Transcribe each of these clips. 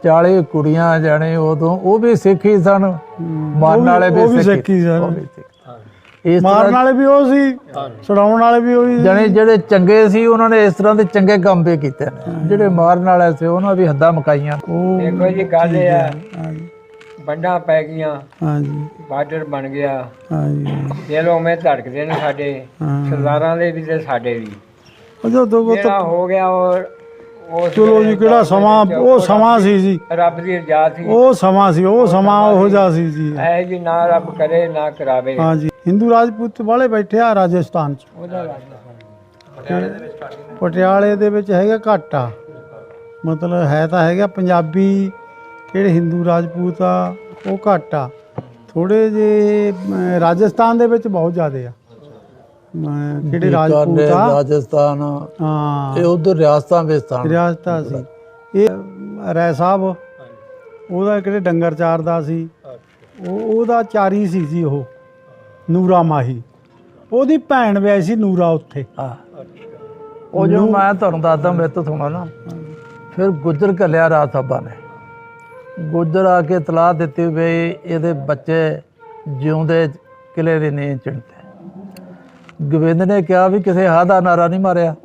40 ਕੁੜੀਆਂ ਜਾਣੇ ਉਦੋਂ ਉਹ ਵੀ ਸਿੱਖ ਹੀ ਸਨ, ਮਾਰਨ ਵਾਲੇ ਵੀ ਸਿੱਖ ਹੀ ਸਨ। ਮਾਰਨ ਵਾਲੇ ਵੀ ਉਹ ਸੀ, ਛੁਡਾਉਣ ਵਾਲੇ ਵੀ ਉਹੀ ਜਾਣੇ ਜਿਹੜੇ ਚੰਗੇ ਸੀ ਉਹਨਾਂ ਨੇ ਇਸ ਤਰ੍ਹਾਂ ਦੇ ਚੰਗੇ ਕੰਮ ਵੀ ਕੀਤੇ ਨੇ, ਜਿਹੜੇ ਮਾਰਨ ਵਾਲੇ ਸੀ ਉਹਨਾਂ ਵੀ ਹੱਦਾਂ ਮੁਕਾਈਆਂ। ਦੇਖੋ ਜੀ ਗੱਲ ਇਹ ਆ, ਵੰਡਾਂ ਪੈ ਗਈਆਂ, ਹਾਂਜੀ ਬਾਰਡਰ ਬਣ ਗਿਆ, ਹਾਂਜੀ ਦਿਲ ਉਵੇਂ ਧੜਕਦੇ ਨੇ ਸਾਡੇ ਸਰਦਾਰਾਂ ਦੇ ਵੀ ਤੇ ਸਾਡੇ ਵੀ। ਜਦੋਂ ਜਿਹੜਾ ਹੋ ਗਿਆ ਉਹ ਚਲੋ ਜੀ, ਕਿਹੜਾ ਸਮਾਂ, ਉਹ ਸਮਾਂ ਸੀ ਜੀ, ਰੱਬ ਦੀ ਰਜ਼ਾ ਸੀ, ਉਹ ਸਮਾਂ ਸੀ, ਉਹ ਸਮਾਂ ਉਹੋ ਜਿਹਾ ਸੀ ਜੀ। ਐ ਜੀ ਨਾ ਰੱਬ ਕਰੇ ਨਾ ਕਰਾਵੇ। ਹਾਂਜੀ, ਹਿੰਦੂ ਰਾਜਪੂਤ ਵਾਲੇ ਬੈਠੇ ਆ ਰਾਜਸਥਾਨ ਚ, ਪਟਿਆਲੇ ਦੇ ਵਿੱਚ ਹੈਗਾ ਘੱਟ ਆ, ਮਤਲਬ ਹੈ ਤਾਂ ਹੈਗਾ ਪੰਜਾਬੀ, ਕਿਹੜੇ ਹਿੰਦੂ ਰਾਜਪੂਤ ਆ ਉਹ ਘੱਟ ਆ, ਥੋੜੇ ਜੇ ਰਾਜਸਥਾਨ ਦੇ ਵਿੱਚ ਬਹੁਤ ਜ਼ਿਆਦੇ ਆ ਕਿਹੜੇ ਰਾਜਪੂਤ ਆ, ਰਾਜਸਥਾਨ ਹਾਂ ਇਹ ਉਧਰ ਰਿਆਸਤਾਂ ਵੇਸਤਾਨ ਰਿਆਸਤਾਂ ਸੀ। ਇਹ ਰਾਏ ਸਾਹਿਬ ਉਹਦਾ ਕਿਹੜੇ ਡੰਗਰ ਚਾਰਦਾ ਸੀ, ਉਹਦਾ ਚਾਰੀ ਸੀ ਜੀ, ਉਹ ਨੂਰਾ ਮਾਹੀ, ਉਹਦੀ ਭੈਣ ਵਿਆਹੀ ਸੀ ਨੂਰਾ ਉੱਥੇ। ਉਹ ਜੋ ਮੈਂ ਤੁਹਾਨੂੰ ਦੱਸਦਾ ਮੇਰੇ ਤੋਂ ਸੁਣਾ ਨਾ, ਫਿਰ ਗੁੱਜਰ ਘੱਲਿਆ ਰਾਜ ਸਾਹਿਬਾ ਨੇ, ਗੁੱਜਰ ਆ ਕੇ ਇਤਲਾਹ ਦਿੱਤੀ ਵੀ ਇਹਦੇ ਬੱਚੇ ਜਿਉਂਦੇ ਕਿਲੇ ਦੀ ਨੀਂਹ ਚਿਣਦੇ। ਗੋਬਿੰਦ ਨੇ ਕਿਹਾ ਵੀ ਕਿਸੇ ਹਾਂ ਦਾ ਨਾਰਾ ਨਹੀਂ ਮਾਰਿਆ।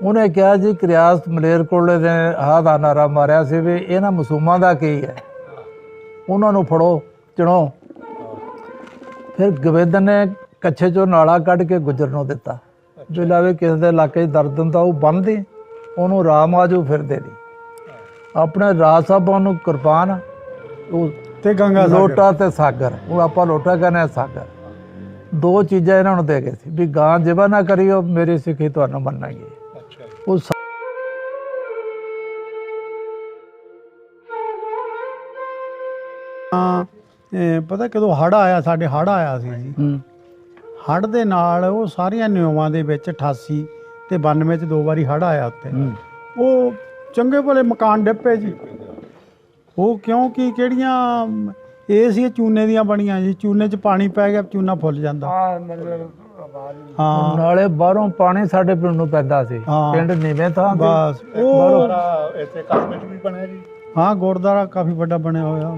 ਉਹਨੇ ਕਿਹਾ ਜੀ ਕਰਿਆਸ ਮਲੇਰਕੋਟਲੇ ਦੇ ਹਾਂ ਦਾ ਨਾਰਾ ਮਾਰਿਆ ਸੀ ਵੀ ਇਹਨਾਂ ਮਾਸੂਮਾਂ ਦਾ ਕੀ ਹੈ, ਉਹਨਾਂ ਨੂੰ ਫੜੋ ਚਿਣੋ। ਫਿਰ ਗੋਬਿੰਦ ਨੇ ਕੱਛੇ ਚੋਂ ਨਾਲਾ ਕੱਢ ਕੇ ਗੁੱਜਰ ਨੂੰ ਦਿੱਤਾ ਵੀ ਲਾਵੇ ਕਿਸੇ ਦੇ ਇਲਾਕੇ 'ਚ ਦਰਦ ਹੁੰਦਾ ਉਹ ਬੰਨ੍ਹਦੀ, ਉਹਨੂੰ ਰਾਮ ਆਜੂ ਫਿਰ ਦੇ ਦੀ। ਆਪਣੇ ਰਾਜ ਸਾਹਿਬਾਂ ਨੂੰ ਕਿਰਪਾਨ ਉਹ ਤੇ ਗੰਗਾ ਲੋਟਾ ਤੇ ਸਾਗਰ, ਉਹ ਆਪਾਂ ਲੋਟਾ ਕਹਿੰਦੇ ਸਾਗਰ, ਦੋ ਚੀਜ਼ਾਂ ਇਹਨਾਂ ਨੂੰ ਦੇ ਗਏ ਸੀ ਵੀ ਗਾਂ ਜਿਵਾ ਨਾ ਕਰਿਓ ਮੇਰੀ ਸਿੱਖੀ ਤੁਹਾਨੂੰ ਮੰਨਾਂਗੇ। ਉਹ ਪਤਾ ਕਦੋਂ ਹੜ੍ਹ ਆਇਆ, ਸਾਡੇ ਹੜ੍ਹ ਆਇਆ ਸੀ ਜੀ, ਹੜ੍ਹ ਦੇ ਨਾਲ ਉਹ ਸਾਰੀਆਂ ਨਿਯਮਾਂ ਦੇ ਵਿੱਚ 88 ਤੇ 92 ਚ 2 ਵਾਰੀ ਹੜ੍ਹ ਆਇਆ ਉੱਤੇ, ਉਹ ਚੰਗੇ ਭਲੇ ਮਕਾਨ ਡਿੱਪੇ ਜੀ। ਉਹ ਕਿਉਂਕਿ ਕਿਹੜੀਆਂ ਇਹ ਸੀ ਚੂਨੇ ਦੀਆਂ ਬਣੀਆਂ ਜੀ, ਚੂਨੇ 'ਚ ਪਾਣੀ ਪੈ ਗਿਆ ਚੂਨਾ ਫੁੱਲ ਜਾਂਦਾ। ਹਾਂ, ਨਾਲੇ ਬਾਹਰੋਂ ਪਾਣੀ ਸਾਡੇ ਪਿੰਡ ਨੂੰ ਪੈਂਦਾ ਸੀ, ਪਿੰਡ ਨੀਵੇਂ ਥਾਂ ਬਸ। ਉਹ ਇੱਥੇ ਕਸਬੇ 'ਚ ਵੀ ਬਣਿਆ ਜੀ, ਹਾਂ ਗੁਰਦੁਆਰਾ ਕਾਫੀ ਵੱਡਾ ਬਣਿਆ ਹੋਇਆ।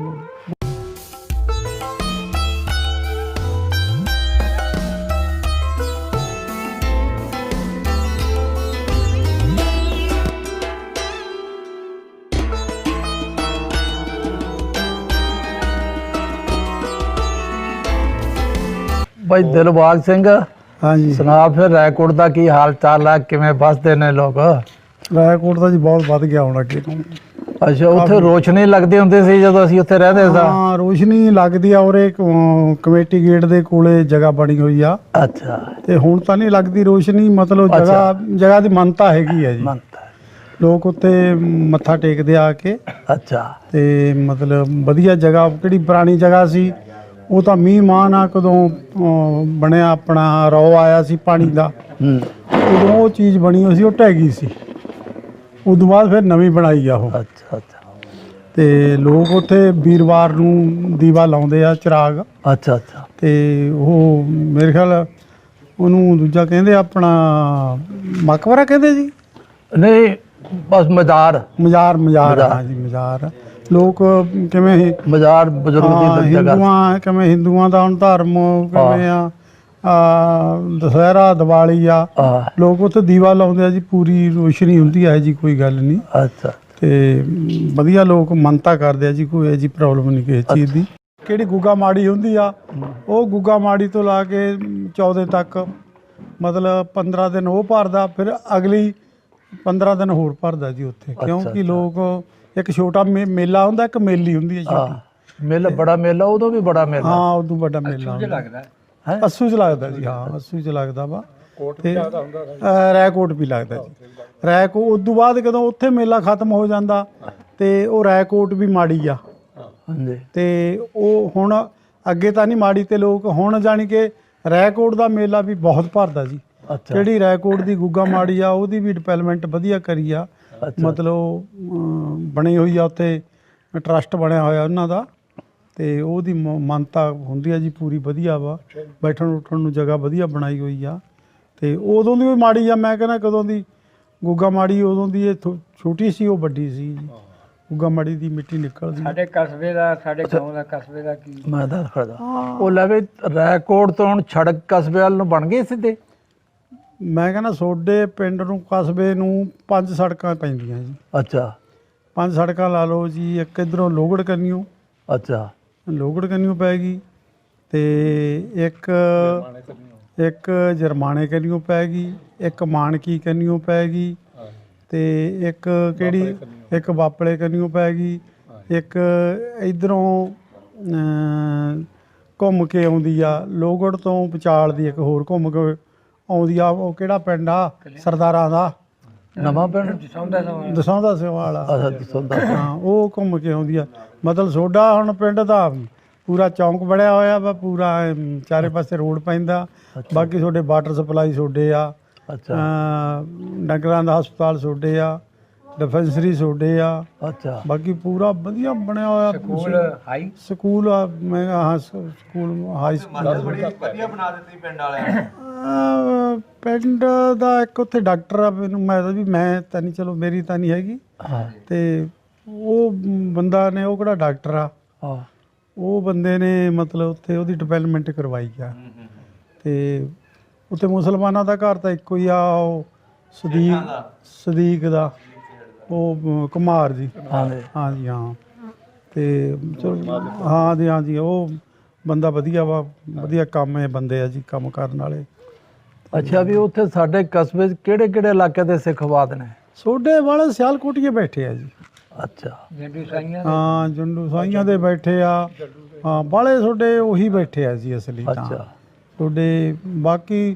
ਭਾਈ ਦਿਲਬਾਗ ਸਿੰਘ, ਹਾਂਜੀ ਸੁਣਾ ਫਿਰ ਰਾਏਕੋਟ ਦਾ ਕੀ ਹਾਲ ਚਾਲ ਹੈ, ਕਿਵੇਂ ਵੱਸਦੇ ਨੇ ਲੋਕ? ਰਾਏਕੋਟ ਦਾ ਜੀ ਬਹੁਤ ਵੱਧ ਗਿਆ ਹੁਣ ਅੱਗੇ ਤੋਂ। ਅੱਛਾ, ਉੱਥੇ ਰੋਸ਼ਨੀ ਲੱਗਦੀ ਹੁੰਦੀ ਸੀ ਜਦੋਂ ਅਸੀਂ ਉੱਥੇ ਰਹਿੰਦੇ ਸਾਂ? ਹਾਂ, ਰੋਸ਼ਨੀ ਲੱਗਦੀ ਆ, ਉਰੇ ਕਮੇਟੀ ਗੇਟ ਦੇ ਕੋਲੇ ਜਗ੍ਹਾ ਬਣੀ ਹੋਈ ਆ। ਅੱਛਾ, ਤੇ ਹੁਣ ਤਾਂ ਨਹੀਂ ਲੱਗਦੀ ਰੋਸ਼ਨੀ, ਮਤਲਬ ਜਗ੍ਹਾ ਦੀ ਮਾਨਤਾ ਹੈਗੀ ਆ ਜੀ, ਲੋਕ ਉੱਤੇ ਮੱਥਾ ਟੇਕਦੇ ਆ ਕੇ। ਅੱਛਾ, ਤੇ ਮਤਲਬ ਵਧੀਆ ਜਗ੍ਹਾ, ਕਿਹੜੀ ਪੁਰਾਣੀ ਜਗ੍ਹਾ ਸੀ ਉਹ ਤਾਂ ਮੀਂਹ ਮਾਹ ਨਾ ਕਦੋਂ ਬਣਿਆ, ਆਪਣਾ ਰੋ ਆਇਆ ਸੀ ਪਾਣੀ ਦਾ, ਉਦੋਂ ਉਹ ਚੀਜ਼ ਬਣੀ ਹੋਈ ਸੀ, ਉਹ ਢਹਿ ਗਈ ਸੀ। ਉਦੋਂ ਬਾਅਦ ਫਿਰ ਨਵੀਂ ਬਣਾਈ ਆ ਉਹ। ਅੱਛਾ ਅੱਛਾ, ਤੇ ਲੋਕ ਉੱਥੇ ਵੀਰਵਾਰ ਨੂੰ ਦੀਵਾ ਲਾਉਂਦੇ ਆ, ਚਿਰਾਗ। ਅੱਛਾ ਅੱਛਾ, ਤੇ ਉਹ ਮੇਰੇ ਖਿਆਲ ਉਹਨੂੰ ਦੂਜਾ ਕਹਿੰਦੇ ਆਪਣਾ ਮਕਬਰਾ ਕਹਿੰਦੇ ਜੀ, ਨਹੀਂ ਬਸ ਮਜ਼ਾਰ। ਮਜ਼ਾਰ ਹਾਂ ਜੀ, ਮਜ਼ਾਰ। ਲੋਕ ਕਿਵੇਂ ਮਜ਼ਾਰ ਬਜ਼ੁਰਗ ਦੀ ਜਗ੍ਹਾ, ਕਿਵੇਂ ਹਿੰਦੂਆਂ ਦਾ ਹੁਣ ਧਰਮ ਕਿਵੇਂ ਆ, ਦੁਸਹਿਰਾ ਦੀਵਾਲੀ ਆ, ਲੋਕ ਉੱਥੇ ਦੀਵਾ ਲਾਉਂਦੇ ਆ ਜੀ, ਪੂਰੀ ਰੋਸ਼ਨੀ ਹੁੰਦੀ ਆ ਜੀ, ਕੋਈ ਗੱਲ ਨਹੀਂ। ਅੱਛਾ, ਤੇ ਵਧੀਆ ਲੋਕ ਮੰਨਤਾ ਕਰਦੇ ਆ ਜੀ, ਕੋਈ ਇਹੋ ਜਿਹੀ ਪ੍ਰੋਬਲਮ ਨਹੀਂ ਕਿਸੇ ਚੀਜ਼ ਦੀ। ਕਿਹੜੀ ਗੁੱਗਾ ਮਾੜੀ ਹੁੰਦੀ ਆ, ਉਹ ਗੁੱਗਾ ਮਾੜੀ ਤੋਂ ਲਾ ਕੇ 14 ਤੱਕ, ਮਤਲਬ 15 ਦਿਨ ਉਹ ਭਰਦਾ, ਫਿਰ ਅਗਲੀ 15 ਦਿਨ ਹੋਰ ਭਰਦਾ ਜੀ ਉੱਥੇ, ਕਿਉਂਕਿ ਲੋਕ ਇੱਕ ਛੋਟਾ ਮੇਲਾ ਹੁੰਦਾ, ਇੱਕ ਮੇਲੀ ਹੁੰਦੀ ਹੈ ਛੋਟੀ। ਮੇਲਾ ਬੜਾ ਮੇਲਾ, ਉਦੋਂ ਵੀ ਬੜਾ ਮੇਲਾ। ਹਾਂ, ਉਦੋਂ ਵੱਡਾ ਮੇਲਾ ਲੱਗਦਾ, ਅੱਸੂ 'ਚ ਲੱਗਦਾ ਜੀ, ਹਾਂ ਅੱਸੂ 'ਚ ਲੱਗਦਾ ਵਾ। ਤੇ ਰਾਏਕੋਟ ਵੀ ਲੱਗਦਾ ਜੀ, ਰਾਏਕੋਟ। ਉਦੋਂ ਬਾਅਦ ਜਦੋਂ ਉੱਥੇ ਮੇਲਾ ਖਤਮ ਹੋ ਜਾਂਦਾ ਤੇ ਉਹ ਰਾਏਕੋਟ ਵੀ ਮਾੜੀ ਆ। ਤੇ ਉਹ ਹੁਣ ਅੱਗੇ ਤਾਂ ਨਹੀਂ ਮਾੜੀ, ਤੇ ਲੋਕ ਹੁਣ ਜਾਣੀ ਕਿ ਰਾਏਕੋਟ ਦਾ ਮੇਲਾ ਵੀ ਬਹੁਤ ਭਰਦਾ ਜੀ। ਜਿਹੜੀ ਰਾਏਕੋਟ ਦੀ ਗੁੱਗਾ ਮਾੜੀ ਆ, ਉਹਦੀ ਵੀ ਡਿਵੈਲਪਮੈਂਟ ਵਧੀਆ ਕਰੀ ਆ, ਮਤਲਬ ਬਣੀ ਹੋਈ ਆ, ਉੱਥੇ ਟਰੱਸਟ ਬਣਿਆ ਹੋਇਆ ਉਹਨਾਂ ਦਾ, ਤੇ ਉਹਦੀ ਮਾਨਤਾ ਹੁੰਦੀ ਆ ਜੀ ਪੂਰੀ ਵਧੀਆ ਵਾ, ਬੈਠਣ ਉੱਠਣ ਨੂੰ ਜਗ੍ਹਾ ਵਧੀਆ ਬਣਾਈ ਹੋਈ ਆ। ਤੇ ਉਦੋਂ ਦੀ ਵੀ ਮਾੜੀ ਆ, ਮੈਂ ਕਹਿੰਦਾ ਕਦੋਂ ਦੀ ਗੁੱਗਾ ਮਾੜੀ, ਉਦੋਂ ਦੀ ਇਹ ਛੋਟੀ ਸੀ, ਉਹ ਵੱਡੀ ਸੀ ਜੀ, ਗੁੱਗਾ ਮੜੀ ਦੀ ਮਿੱਟੀ ਨਿਕਲਦੀ। ਸਾਡੇ ਕਸਬੇ ਦਾ, ਸਾਡੇ ਗਾਉਂ ਦਾ, ਕਸਬੇ ਦਾ ਕੀ ਮੈਂ ਦੱਸ ਖੜਾ ਉਹ ਲਵੇ ਰੈਕੋਰਡ ਤੋਂ ਹੁਣ ਸੜਕ ਕਸਬੇ ਵੱਲ ਨੂੰ ਬਣ ਗਏ ਸਿੱਧੇ। ਮੈਂ ਕਹਿੰਦਾ ਤੁਹਾਡੇ ਪਿੰਡ ਨੂੰ ਕਸਬੇ ਨੂੰ 5 ਸੜਕਾਂ ਪੈਂਦੀਆਂ ਜੀ। ਅੱਛਾ 5 ਸੜਕਾਂ ਲਾ ਲਓ ਜੀ। ਇੱਕ ਇੱਧਰੋਂ ਲੋਹਗੜ੍ਹ ਕੰਨਿਓ, ਅੱਛਾ ਲੋਹਗੜ੍ਹ ਕੰਨਿਓ ਪੈ ਗਈ, ਤੇ ਇੱਕ ਜਰਮਾਣੇ ਕੰਨਿਓ ਪੈ ਗਈ, ਇੱਕ ਮਾਨਕੀ ਕੰਨਿਓ ਪੈ ਗਈ, ਤੇ ਇੱਕ ਕਿਹੜੀ, ਇੱਕ ਬਾਪਲੇ ਕੰਨਿਓ ਪੈ ਗਈ, ਇੱਕ ਇੱਧਰੋਂ ਘੁੰਮ ਕੇ ਆਉਂਦੀ ਆ ਲੋਹਗੜ੍ਹ ਤੋਂ ਵਿਚਾਲ ਦੀ, ਇੱਕ ਹੋਰ ਘੁੰਮ ਕੇ ਆਉਂਦੀ ਆ। ਉਹ ਕਿਹੜਾ ਪਿੰਡ ਆ ਸਰਦਾਰਾਂ ਦਾ, ਨਵਾਂ ਪਿੰਡ ਦਸੌਂਦਾ ਸਿੰਘ ਵਾਲਾ। ਅੱਛਾ ਦਸੌਂਦਾ। ਹਾਂ ਉਹ ਘੁੰਮ ਕੇ ਆਉਂਦੀ ਆ। ਮਤਲਬ ਤੁਹਾਡਾ ਹੁਣ ਪਿੰਡ ਦਾ ਪੂਰਾ ਚੌਂਕ ਬਣਿਆ ਹੋਇਆ ਵਾ, ਪੂਰਾ ਚਾਰੇ ਪਾਸੇ ਰੋਡ ਪੈਂਦਾ। ਬਾਕੀ ਤੁਹਾਡੇ ਵਾਟਰ ਸਪਲਾਈ ਤੁਹਾਡੇ ਆ, ਅੱਛਾ ਡੰਗਰਾਂ ਦਾ ਹਸਪਤਾਲ ਤੁਹਾਡੇ ਆ, ਡਿਫੈਂਸਰੀ ਤੁਹਾਡੇ ਆ। ਅੱਛਾ ਬਾਕੀ ਪੂਰਾ ਵਧੀਆ ਬਣਿਆ ਹੋਇਆ ਸਕੂਲ ਹਾਈ ਸਕੂਲ ਆ। ਮੈਂ ਹਾਂ ਸਕੂਲ ਹਾਈ ਸਕੂਲ ਵਧੀਆ ਬਣਾ ਦਿੱਤੀ ਪਿੰਡ ਵਾਲਿਆਂ ਨੇ। ਪਿੰਡ ਦਾ ਇੱਕ ਉੱਥੇ ਡਾਕਟਰ ਆ, ਮੈਨੂੰ ਮੈਂ ਤਾਂ ਨਹੀਂ, ਚਲੋ ਮੇਰੀ ਤਾਂ ਨਹੀਂ ਹੈਗੀ, ਹਾਂ ਤੇ ਉਹ ਬੰਦਾ ਨੇ, ਉਹ ਕਿਹੜਾ ਡਾਕਟਰ ਆ, ਹਾਂ ਉਹ ਬੰਦੇ ਨੇ ਮਤਲਬ ਉੱਥੇ ਉਹਦੀ ਡਿਵੈਲਪਮੈਂਟ ਕਰਵਾਈ ਆ। ਤੇ ਉੱਥੇ ਮੁਸਲਮਾਨਾਂ ਦਾ ਘਰ ਤਾਂ ਇੱਕੋ ਹੀ ਆ, ਉਹ ਸਦੀਕ ਦਾ, ਉਹ ਕੁਮਾਰ ਜੀ। ਹਾਂਜੀ ਹਾਂ, ਤੇ ਚਲੋ ਹਾਂਜੀ ਹਾਂਜੀ ਉਹ ਬੰਦਾ ਵਧੀਆ ਵਾ, ਵਧੀਆ ਕੰਮ ਹੈ ਬੰਦੇ ਆ ਜੀ, ਕੰਮ ਕਰਨ ਵਾਲੇ। ਅੱਛਾ ਵੀ ਉੱਥੇ ਸਾਡੇ ਕਸਬੇ 'ਚ ਕਿਹੜੇ ਕਿਹੜੇ ਇਲਾਕੇ ਦੇ ਸਿੱਖ ਆਬਾਦ ਨੇ? ਸੋਡੇ ਵਾਲੇ ਸਿਆਲਕੋਟੀਏ ਬੈਠੇ ਆ ਜੀ। ਅੱਛਾ ਜੰਡੂ ਸਾਈਆਂ ਹਾਂ ਜੰਡੂ ਸਾਈਆਂ ਦੇ ਬੈਠੇ ਆ। ਹਾਂ ਬਾਲੇ ਤੁਹਾਡੇ ਉਹੀ ਬੈਠੇ ਆ ਜੀ ਅਸਲੀ ਤਾਂ। ਅੱਛਾ ਤੁਹਾਡੇ ਬਾਕੀ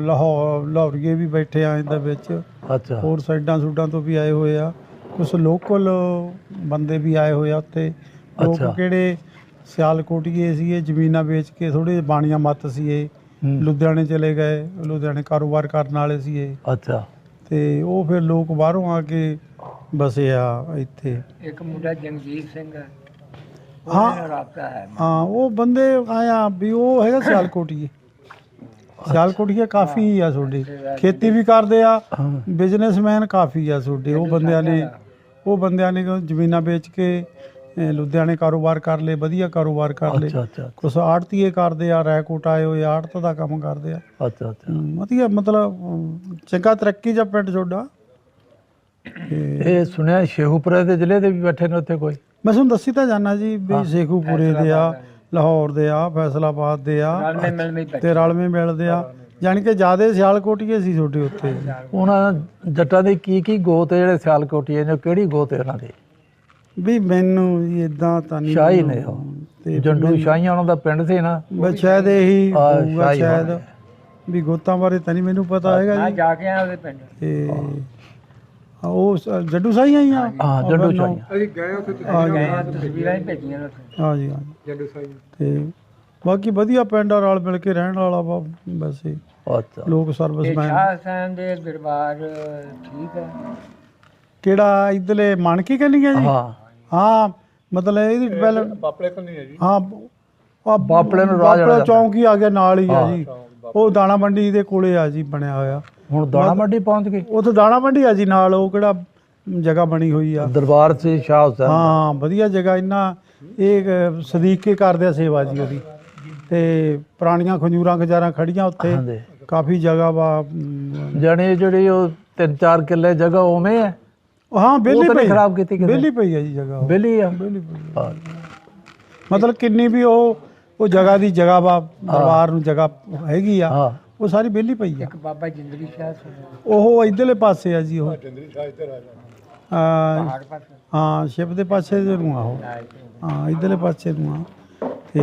ਲਾਹੌਰੀਏ ਵੀ ਬੈਠੇ ਆ ਇਹਦੇ ਵਿੱਚ, ਅੱਛਾ ਹੋਰ ਸਾਈਡਾਂ ਸੂਡਾਂ ਤੋਂ ਵੀ ਆਏ ਹੋਏ ਆ। ਕੁਛ ਲੋਕਲ ਬੰਦੇ ਵੀ ਆਏ ਹੋਏ ਆ ਉੱਥੇ। ਲੋਕ ਅੱਛਾ। ਕਿਹੜੇ ਸਿਆਲਕੋਟੀਏ ਸੀਗੇ, ਜ਼ਮੀਨਾਂ ਵੇਚ ਕੇ ਥੋੜੇ ਬਾਣੀਆਂ ਮੱਤ ਸੀ ਇਹ, ਲੁਧਿਆਣੇ ਚਲੇ ਗਏ, ਲੁਧਿਆਣੇ ਕਾਰੋਬਾਰ ਕਰਨ ਵਾਲੇ ਸੀ ਇਹ। ਅੱਛਾ ਤੇ ਉਹ ਫਿਰ ਲੋਕ ਬਾਹਰੋਂ ਆ ਕੇ ਬਸੇ ਆ ਇੱਥੇ। ਇੱਕ ਮੁੰਡਾ ਜਗਜੀਤ ਸਿੰਘ ਹੈ, ਹਾਂ। ਉਹਦੇ ਨਾਲ ਰਾਬਤਾ ਹੈ। ਹਾਂ ਉਹ ਬੰਦੇ ਆਇਆ ਵੀ ਉਹ ਹੈਗਾ ਸਿਆਲਕੋਟੀਏ। ਸਿਆਲਕੋਟੀਏ ਕਾਫੀ ਆ ਤੁਹਾਡੇ, ਖੇਤੀ ਵੀ ਕਰਦੇ ਆ, ਬਿਜ਼ਨਸਮੈਨ ਕਾਫੀ ਆ ਤੁਹਾਡੇ। ਉਹ ਬੰਦਿਆਂ ਨੇ ਜ਼ਮੀਨਾਂ ਵੇਚ ਕੇ ਲੁਧਿਆਣੇ ਕਾਰੋਬਾਰ ਕਰ ਲਏ, ਵਧੀਆ ਕਾਰੋਬਾਰ ਕਰ ਲਏ। ਅੱਛਾ ਅੱਛਾ ਕੁਛ ਆੜਤੀਏ ਕਰਦੇ ਆ, ਰੈਕੋਟ ਆਏ ਹੋਏ ਆੜਤ ਦਾ ਕੰਮ ਕਰਦੇ ਆ। ਅੱਛਾ ਅੱਛਾ ਵਧੀਆ ਮਤਲਬ ਚੰਗਾ ਤਰੱਕੀ ਜਾਂ ਪਿੰਡ ਤੁਹਾਡਾ। ਇਹ ਸੁਣਿਆ ਸ਼ੇਖੂਪੁਰੇ ਦੇ ਜ਼ਿਲ੍ਹੇ ਦੇ ਵੀ ਬੈਠੇ ਨੇ ਉੱਥੇ ਕੋਈ? ਮੈਂ ਤੁਹਾਨੂੰ ਦੱਸੀ ਤਾਂ ਜਾਨਾ ਜੀ ਵੀ ਸ਼ੇਖੂਪੁਰੇ ਦੇ ਆ, ਲਾਹੌਰ ਦੇ ਆ, ਫੈਸਲਾਬਾਦ ਦੇ ਆ, ਤੇ ਰਲਵੇਂ ਮਿਲਦੇ ਆ। ਜਾਣੀ ਕਿ ਜ਼ਿਆਦਾ ਸਿਆਲਕੋਟੀਏ ਸੀ ਤੁਹਾਡੇ ਉੱਥੇ। ਉਹਨਾਂ ਜੱਟਾਂ ਦੇ ਕੀ ਗੋਤ ਹੈ ਜਿਹੜੇ ਸਿਆਲਕੋਟੀਏ ਨੇ? ਕਿਹੜੀ ਗੋਤ ਹੈ ਉਹਨਾਂ ਦੀ? ਵੀ ਮੈਨੂੰ ਇਦਾਂ ਤਾਂ ਨਹੀਂ, ਸ਼ਾਹੀ ਨੇ ਉਹ, ਤੇ ਜੰਡੂ ਸ਼ਾਹੀਆਂ ਉਹਨਾਂ ਦਾ ਪਿੰਡ ਸੀ ਨਾ। ਬਸ ਸ਼ਾਇਦ ਇਹੀ ਹੋਊਗਾ, ਸ਼ਾਹੀ ਸ਼ਾਇਦ ਹੋਣੇ। ਵੀ ਗੋਤਾਂ ਬਾਰੇ ਤਾਂ ਨਹੀਂ ਮੈਨੂੰ ਪਤਾ ਹੈਗਾ ਮੈਂ ਜੀ। ਜਾ ਕੇ ਆਇਆ ਉਹਦੇ ਪਿੰਡ। ਤੇ ਉਹ ਜੱਡੂ ਸਾਈਆਂ ਹੀ ਆ। ਹਾਂ ਜੰਡੂ ਸ਼ਾਹੀਆਂ। ਅਸੀਂ ਗਏ ਉੱਥੇ, ਤਸਵੀਰਾਂ ਹੀ ਭੇਜੀਆਂ ਨੇ ਉੱਥੇ ਹਾਂ ਜੀ ਹਾਂ। ਜੰਡੂ ਸਾਈਆਂ। ਤੇ ਬਾਕੀ ਵਧੀਆ ਪਿੰਡ ਆ, ਰਲ ਮਿਲ ਕੇ ਰਹਿਣ ਵਾਲਾ ਵਾ ਵੈਸੇ। ਅੱਛਾ ਲੋਕ ਇਹ ਸਰਵਿਸਮੈਨ। ਸ਼ਾਹ ਹੁਸੈਨ ਦੇ ਦਰਬਾਰ ਠੀਕ ਹੈ। ਕਿਹੜਾ ਇਧਰਲੇ ਮਾਨਕੀ ਕੰਨੀ ਆ ਜੀ? ਹਾਂ ਹਾਂ ਮਤਲਬ ਇਹਦੀ ਡਿਵੈਲਪ ਬਾਪਲੇ ਕੰਨੀ ਹੈ ਜੀ। ਹਾਂ ਬਾਪਲੇ ਨੂੰ ਰਾਹ ਬਾਪਲੇ ਚੌਂਕ ਹੀ ਆ ਗਿਆ ਨਾਲ ਹੀ ਆ ਜੀ। ਉਹ ਦਾਣਾ ਮੰਡੀ ਦੇ ਕੋਲੇ ਆ ਜੀ ਬਣਿਆ ਹੋਇਆ। ਹੁਣ ਦਾਣਾ ਮੰਡੀ ਪਹੁੰਚ ਗਏ? ਉੱਥੇ ਦਾਣਾ ਮੰਡੀ ਆ ਜੀ ਨਾਲ, ਉਹ ਕਿਹੜਾ ਜਗ੍ਹਾ ਬਣੀ ਹੋਈ ਆ। ਦਰਬਾਰ ਸੀ ਸ਼ਾਹ ਹੁਸੈਨ। ਹਾਂ ਵਧੀਆ ਜਗ੍ਹਾ। ਇੰਨਾ ਇਹ ਸਦੀਕੇ ਕਰਦੇ ਆ ਸੇਵਾ ਜੀ ਉਹਦੀ। ਤੇ ਪੁਰਾਣੀਆਂ ਖੰਜੂਰਾਂ ਖਜਾਰਾਂ ਖੜੀਆਂ ਉੱਥੇ, ਹਾਂਜੀ। ਕਾਫੀ ਜਗ੍ਹਾ ਵਾ। ਜਾਣੀ ਜਿਹੜੀ ਉਹ 3-4 ਕਿੱਲੇ ਜਗ੍ਹਾ ਉਵੇਂ ਹੈ? ਹਾਂ ਬੇਲੀ ਤਾਂ ਪਈ, ਖਰਾਬ ਕੀਤੀ ਕਿਸੇ ਨੇ? ਬੇਲੀ ਪਈ ਆ ਜੀ ਜਗ੍ਹਾ ਉਹ। ਬੇਲੀ ਆ? ਬੇਲੀ ਪਈ। ਮਤਲਬ ਕਿੰਨੀ ਵੀ ਉਹ ਜਗ੍ਹਾ ਦੀ ਜਗ੍ਹਾ ਵਾ, ਦਰਬਾਰ ਨੂੰ ਜਗ੍ਹਾ ਹੈਗੀ ਆ, ਹਾਂ ਉਹ ਸਾਰੀ ਬੇਲੀ ਪਈ ਆ। ਇੱਕ ਬਾਬਾ ਜਿੰਦਰੀ ਸ਼ਾਹ ਸੁਣਿਆ ਉਹ ਇਧਰਲੇ ਪਾਸੇ ਆ ਜੀ। ਉਹ ਪਹਾੜ ਪਾਸੇ। ਹਾਂ ਸ਼ਿਵ ਦੇ ਪਾਸੇ ਨੂੰ ਆ ਉਹ। ਹਾਂ ਇਧਰਲੇ ਪਾਸੇ ਨੂੰ ਆ। ਤੇ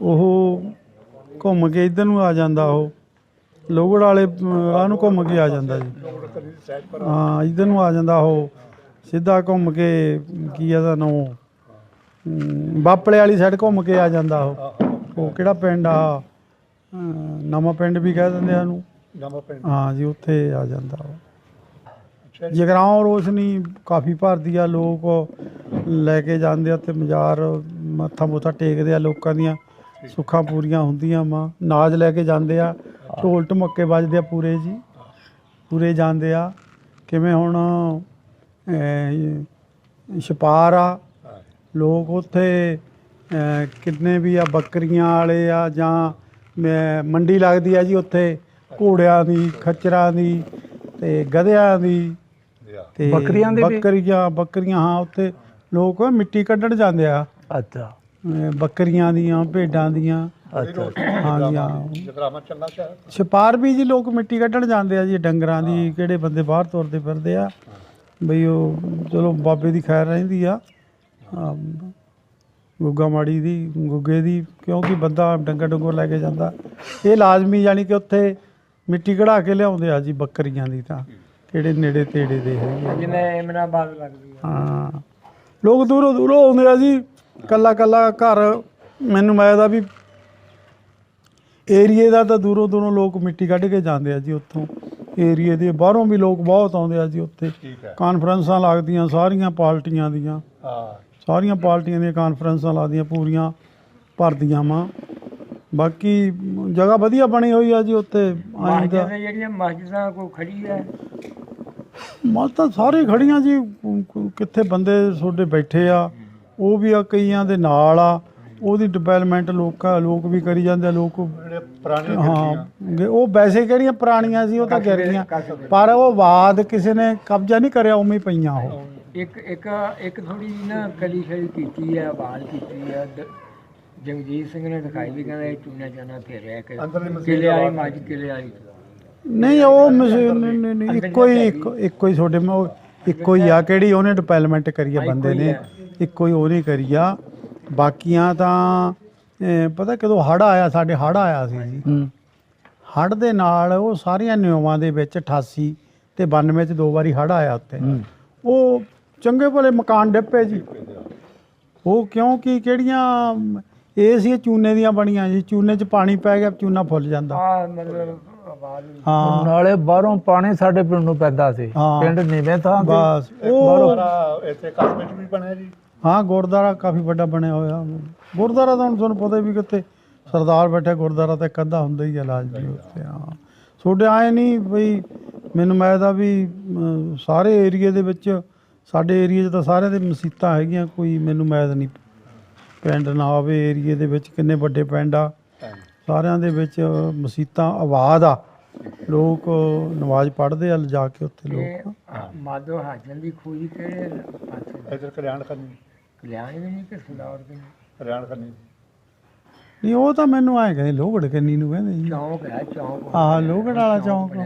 ਉਹ ਘੁੰਮ ਕੇ ਇਧਰ ਨੂੰ ਆ ਜਾਂਦਾ। ਉਹ ਲੋਹਗੜ੍ਹ ਵਾਲੇ ਰਾਹ ਨੂੰ ਘੁੰਮ ਕੇ ਆ ਜਾਂਦਾ ਜੀ। ਹਾਂ ਇਧਰ ਨੂੰ ਆ ਜਾਂਦਾ ਉਹ, ਸਿੱਧਾ ਘੁੰਮ ਕੇ ਕੀ ਇਹਦਾ ਨਾਂ, ਬਾਪਲੇ ਵਾਲੀ ਸਾਈਡ ਘੁੰਮ ਕੇ ਆ ਜਾਂਦਾ। ਉਹ ਕਿਹੜਾ ਪਿੰਡ ਆ, ਨਵਾਂ ਪਿੰਡ ਵੀ ਕਹਿ ਦਿੰਦੇ ਆ ਉਹਨੂੰ। ਹਾਂ ਜੀ ਉੱਥੇ ਆ ਜਾਂਦਾ ਉਹ। ਜਗਰਾਉਂ ਰੋਸ਼ਨੀ ਕਾਫੀ ਭਰਦੀ ਆ, ਲੋਕ ਲੈ ਕੇ ਜਾਂਦੇ ਆ ਤੇ ਮਜ਼ਾਰ ਮੱਥਾ ਮੁੱਥਾ ਟੇਕਦੇ ਆ, ਲੋਕਾਂ ਦੀਆਂ ਸੁੱਖਾਂ ਪੂਰੀਆਂ ਹੁੰਦੀਆਂ ਵਾ। ਨਾਜ ਲੈ ਕੇ ਜਾਂਦੇ ਆ, ਢੋਲ ਢਮੱਕੇ ਵੱਜਦੇ ਆ ਪੂਰੇ ਜੀ, ਪੂਰੇ ਜਾਂਦੇ ਆ। ਕਿਵੇਂ ਹੁਣ ਛਪਾਰ ਆ ਲੋਕ ਉੱਥੇ ਕਿੰਨੇ ਵੀ ਆ ਬੱਕਰੀਆਂ ਵਾਲੇ ਆ ਜਾਂ ਮੰਡੀ ਲੱਗਦੀ ਆ ਜੀ ਉੱਥੇ ਘੋੜਿਆਂ ਦੀ ਖੱਚਰਾਂ ਦੀ ਤੇ ਗਧਿਆਂ ਦੀ ਤੇ ਬੱਕਰੀਆਂ ਦੀ ਵੀ? ਬੱਕਰੀਆਂ ਹਾਂ ਉੱਥੇ ਲੋਕ ਮਿੱਟੀ ਕੱਢਣ ਜਾਂਦੇ ਆ ਅੱਛਾ ਬੱਕਰੀਆਂ ਦੀਆਂ ਭੇਡਾਂ ਦੀਆਂ ਅੱਛਾ ਹਾਂ ਜੀ ਹਾਂ ਛਪਾਰ ਵੀ ਜੀ ਲੋਕ ਮਿੱਟੀ ਕੱਢਣ ਜਾਂਦੇ ਆ ਜੀ ਡੰਗਰਾਂ ਦੀ ਕਿਹੜੇ ਬੰਦੇ ਬਾਹਰ ਤੁਰਦੇ ਫਿਰਦੇ ਆ ਬਈ ਉਹ ਚਲੋ ਬਾਬੇ ਦੀ ਖੈਰ ਰਹਿੰਦੀ ਆ ਗੁੱਗਾ ਮਾੜੀ ਦੀ ਗੁੱਗੇ ਦੀ ਕਿਉਂਕਿ ਬੰਦਾ ਡੰਗਰ ਡੰਗਰ ਲੈ ਕੇ ਜਾਂਦਾ ਇਹ ਲਾਜ਼ਮੀ ਯਾਨੀ ਕਿ ਉੱਥੇ ਮਿੱਟੀ ਕਢਾ ਕੇ ਲਿਆਉਂਦੇ ਆ ਜੀ ਬੱਕਰੀਆਂ ਦੀ ਤਾਂ ਕਿਹੜੇ ਨੇੜੇ ਤੇੜੇ ਦੇ ਹੈਗੇ ਜਿਵੇਂ ਇਮਰਾਬਾਦ ਲੱਗਦੀ ਆ ਹਾਂ ਲੋਕ ਦੂਰੋਂ ਦੂਰੋਂ ਆਉਂਦੇ ਆ ਜੀ ਕੱਲਾ ਕੱਲਾ ਘਰ ਮੈਨੂੰ ਮੈਂ ਦਾ ਵੀ ਏਰੀਏ ਦਾ ਤਾਂ ਦੂਰੋਂ ਦੂਰੋਂ ਲੋਕ ਮਿੱਟੀ ਕੱਢ ਕੇ ਜਾਂਦੇ ਆ ਜੀ ਉੱਥੋਂ ਏਰੀਏ ਦੇ ਬਾਹਰੋਂ ਵੀ ਲੋਕ ਬਹੁਤ ਆਉਂਦੇ ਆ ਜੀ ਉੱਥੇ ਕਾਨਫਰੰਸਾਂ ਲੱਗਦੀਆਂ ਸਾਰੀਆਂ ਪਾਰਟੀਆਂ ਦੀਆਂ ਸਾਰੀਆਂ ਪਾਰਟੀਆਂ ਦੀਆਂ ਕਾਨਫਰੰਸਾਂ ਲੱਗਦੀਆਂ ਪੂਰੀਆਂ ਭਰਦੀਆਂ ਵਾ ਬਾਕੀ ਜਗ੍ਹਾ ਵਧੀਆ ਬਣੀ ਹੋਈ ਆ ਜੀ ਉੱਥੇ ਮਸਜਿਦਾਂ ਜਿਹੜੀਆਂ ਮਸਜਿਦਾਂ ਕੋਈ ਖੜੀ ਹੈ ਤਾਂ ਸਾਰੇ ਖੜੀਆਂ ਜੀ ਕਿੱਥੇ ਬੰਦੇ ਤੁਹਾਡੇ ਬੈਠੇ ਆ ਉਹ ਵੀ ਆ ਕਈਆਂ ਦੇ ਨਾਲ ਆ ਉਹਦੀ ਡਿਵੈਲਪਮੈਂਟ ਲੋਕ ਵੀ ਕਰੀ ਜਾਂਦੇ ਆ ਲੋਕ ਹਾਂ ਉਹ ਵੈਸੇ ਕਿਹੜੀਆਂ ਪੁਰਾਣੀਆਂ ਸੀ ਉਹ ਤਾਂ ਗਿਰ ਗਈਆਂ ਪਰ ਉਹ ਬਾਅਦ ਕਿਸੇ ਨੇ ਕਬਜ਼ਾ ਨਹੀਂ ਕਰਿਆ ਉਵੇਂ ਹੀ ਪਈਆਂ ਉਹ ਇੱਕ ਥੋੜੀ ਨਾ ਕਲੀ ਖਲੀ ਕੀਤੀ ਹੈ ਆਵਾਜ਼ ਕੀਤੀ ਹੈ ਜਗਜੀਤ ਸਿੰਘ ਨੇ ਦਿਖਾਈ ਵੀ ਕਹਿੰਦਾ ਇਹ ਚੂਨਾ ਚਾਨਾ ਫੇਰ ਰਿਹਾ ਕਿ ਕਿਲੇ ਵਾਲੀ ਮੱਝ ਕਿਲੇ ਵਾਲੀ ਨਹੀਂ ਉਹ ਨਹੀਂ ਇੱਕੋ ਹੀ ਤੁਹਾਡੇ ਇੱਕੋ ਹੀ ਆ ਕਿਹੜੀ ਉਹਨੇ ਡਿਵੈਲਪਮੈਂਟ ਕਰੀ ਆ ਬੰਦੇ ਨੇ ਇੱਕੋ ਹੀ ਉਹਨੇ ਕਰੀ ਆ ਬਾਕੀਆਂ ਤਾਂ ਪਤਾ ਕਦੋਂ ਹੜ੍ਹ ਆਇਆ ਸਾਡੇ ਹੜ੍ਹ ਆਇਆ ਸੀ ਜੀ ਹੜ੍ਹ ਦੇ ਨਾਲ ਉਹ ਸਾਰੀਆਂ ਨਿਯਮਾਂ ਦੇ ਵਿੱਚ 88 ਤੇ 92 ਚ 2 ਵਾਰੀ ਹੜ੍ਹ ਆਇਆ ਉੱਤੇ ਉਹ ਚੰਗੇ ਭਲੇ ਮਕਾਨ ਡਿੱਪੇ ਜੀ ਉਹ ਕਿਉਂਕਿ ਕਿਹੜੀਆਂ ਇਹ ਸੀ ਚੂਨੇ ਦੀਆਂ ਬਣੀਆਂ ਜੀ ਚੂਨੇ 'ਚ ਪਾਣੀ ਪੈ ਗਿਆ ਚੂਨਾ ਫੁੱਲ ਜਾਂਦਾ ਹਾਂ ਨਾਲੇ ਬਾਹਰੋਂ ਪਾਣੀ ਸਾਡੇ ਪਿੰਡ ਨੂੰ ਪੈਂਦਾ ਸੀ ਪਿੰਡ ਨੀਵੇਂ ਥਾਂ ਬਸ ਉਹ ਇੱਥੇ ਕਸਬੇ 'ਚ ਵੀ ਬਣਿਆ ਜੀ ਹਾਂ ਗੁਰਦੁਆਰਾ ਕਾਫੀ ਵੱਡਾ ਬਣਿਆ ਹੋਇਆ ਗੁਰਦੁਆਰਾ ਤਾਂ ਹੁਣ ਤੁਹਾਨੂੰ ਪਤਾ ਵੀ ਕਿਤੇ ਸਰਦਾਰ ਬੈਠਾ ਗੁਰਦੁਆਰਾ ਤਾਂ ਇੱਕ ਅੱਧਾ ਹੁੰਦਾ ਹੀ ਆ ਲਾਜ਼ਮੀ ਉੱਥੇ ਹਾਂ ਤੁਹਾਡੇ ਆਏ ਨਹੀਂ ਬਈ ਮੈਨੂੰ ਮੈਂ ਦਾ ਵੀ ਸਾਰੇ ਏਰੀਏ ਦੇ ਵਿੱਚ ਸਾਡੇ ਏਰੀਏ 'ਚ ਤਾਂ ਸਾਰਿਆਂ ਦੇ ਮਸੀਤਾਂ ਹੈਗੀਆਂ ਕੋਈ ਮੈਨੂੰ ਮੈਦ ਨਹੀਂ ਪਿੰਡ ਨਾ ਹੋਵੇ ਏਰੀਏ ਦੇ ਵਿੱਚ ਕਿੰਨੇ ਵੱਡੇ ਪਿੰਡ ਆ ਸਾਰਿਆਂ ਦੇ ਵਿੱਚ ਮਸੀਤਾਂ ਆਬਾਦ ਆ ਲੋਕ ਨਮਾਜ਼ ਪੜ੍ਹਦੇ ਆ ਲਿਜਾ ਕੇ ਉੱਥੇ ਲੋਕ ਮਾਧੋ ਹਾਜਨ ਦੀ ਖੋਜੀ ਕਿਹੜੇ ਪਾਸੇ ਇੱਧਰ ਕਲਿਆਣ ਕਰਨੀ ਕਲਿਆਣ ਵੀ ਨਹੀਂ ਕਿ ਸੁਦਾਵਰ ਵੀ ਨਹੀਂ ਕਲਿਆਣ ਕਰਨੀ ਨਹੀਂ ਉਹ ਤਾਂ ਮੈਨੂੰ ਆਏ ਕਹਿੰਦੇ ਲੋਹਗੜ ਕੰਨੀ ਨੂੰ ਕਹਿੰਦੇ ਜੀ ਚੌਂਕ ਹੈ ਚੌਂਕ ਆਹ ਲੋਹਗੜ ਵਾਲਾ ਚੌਂਕ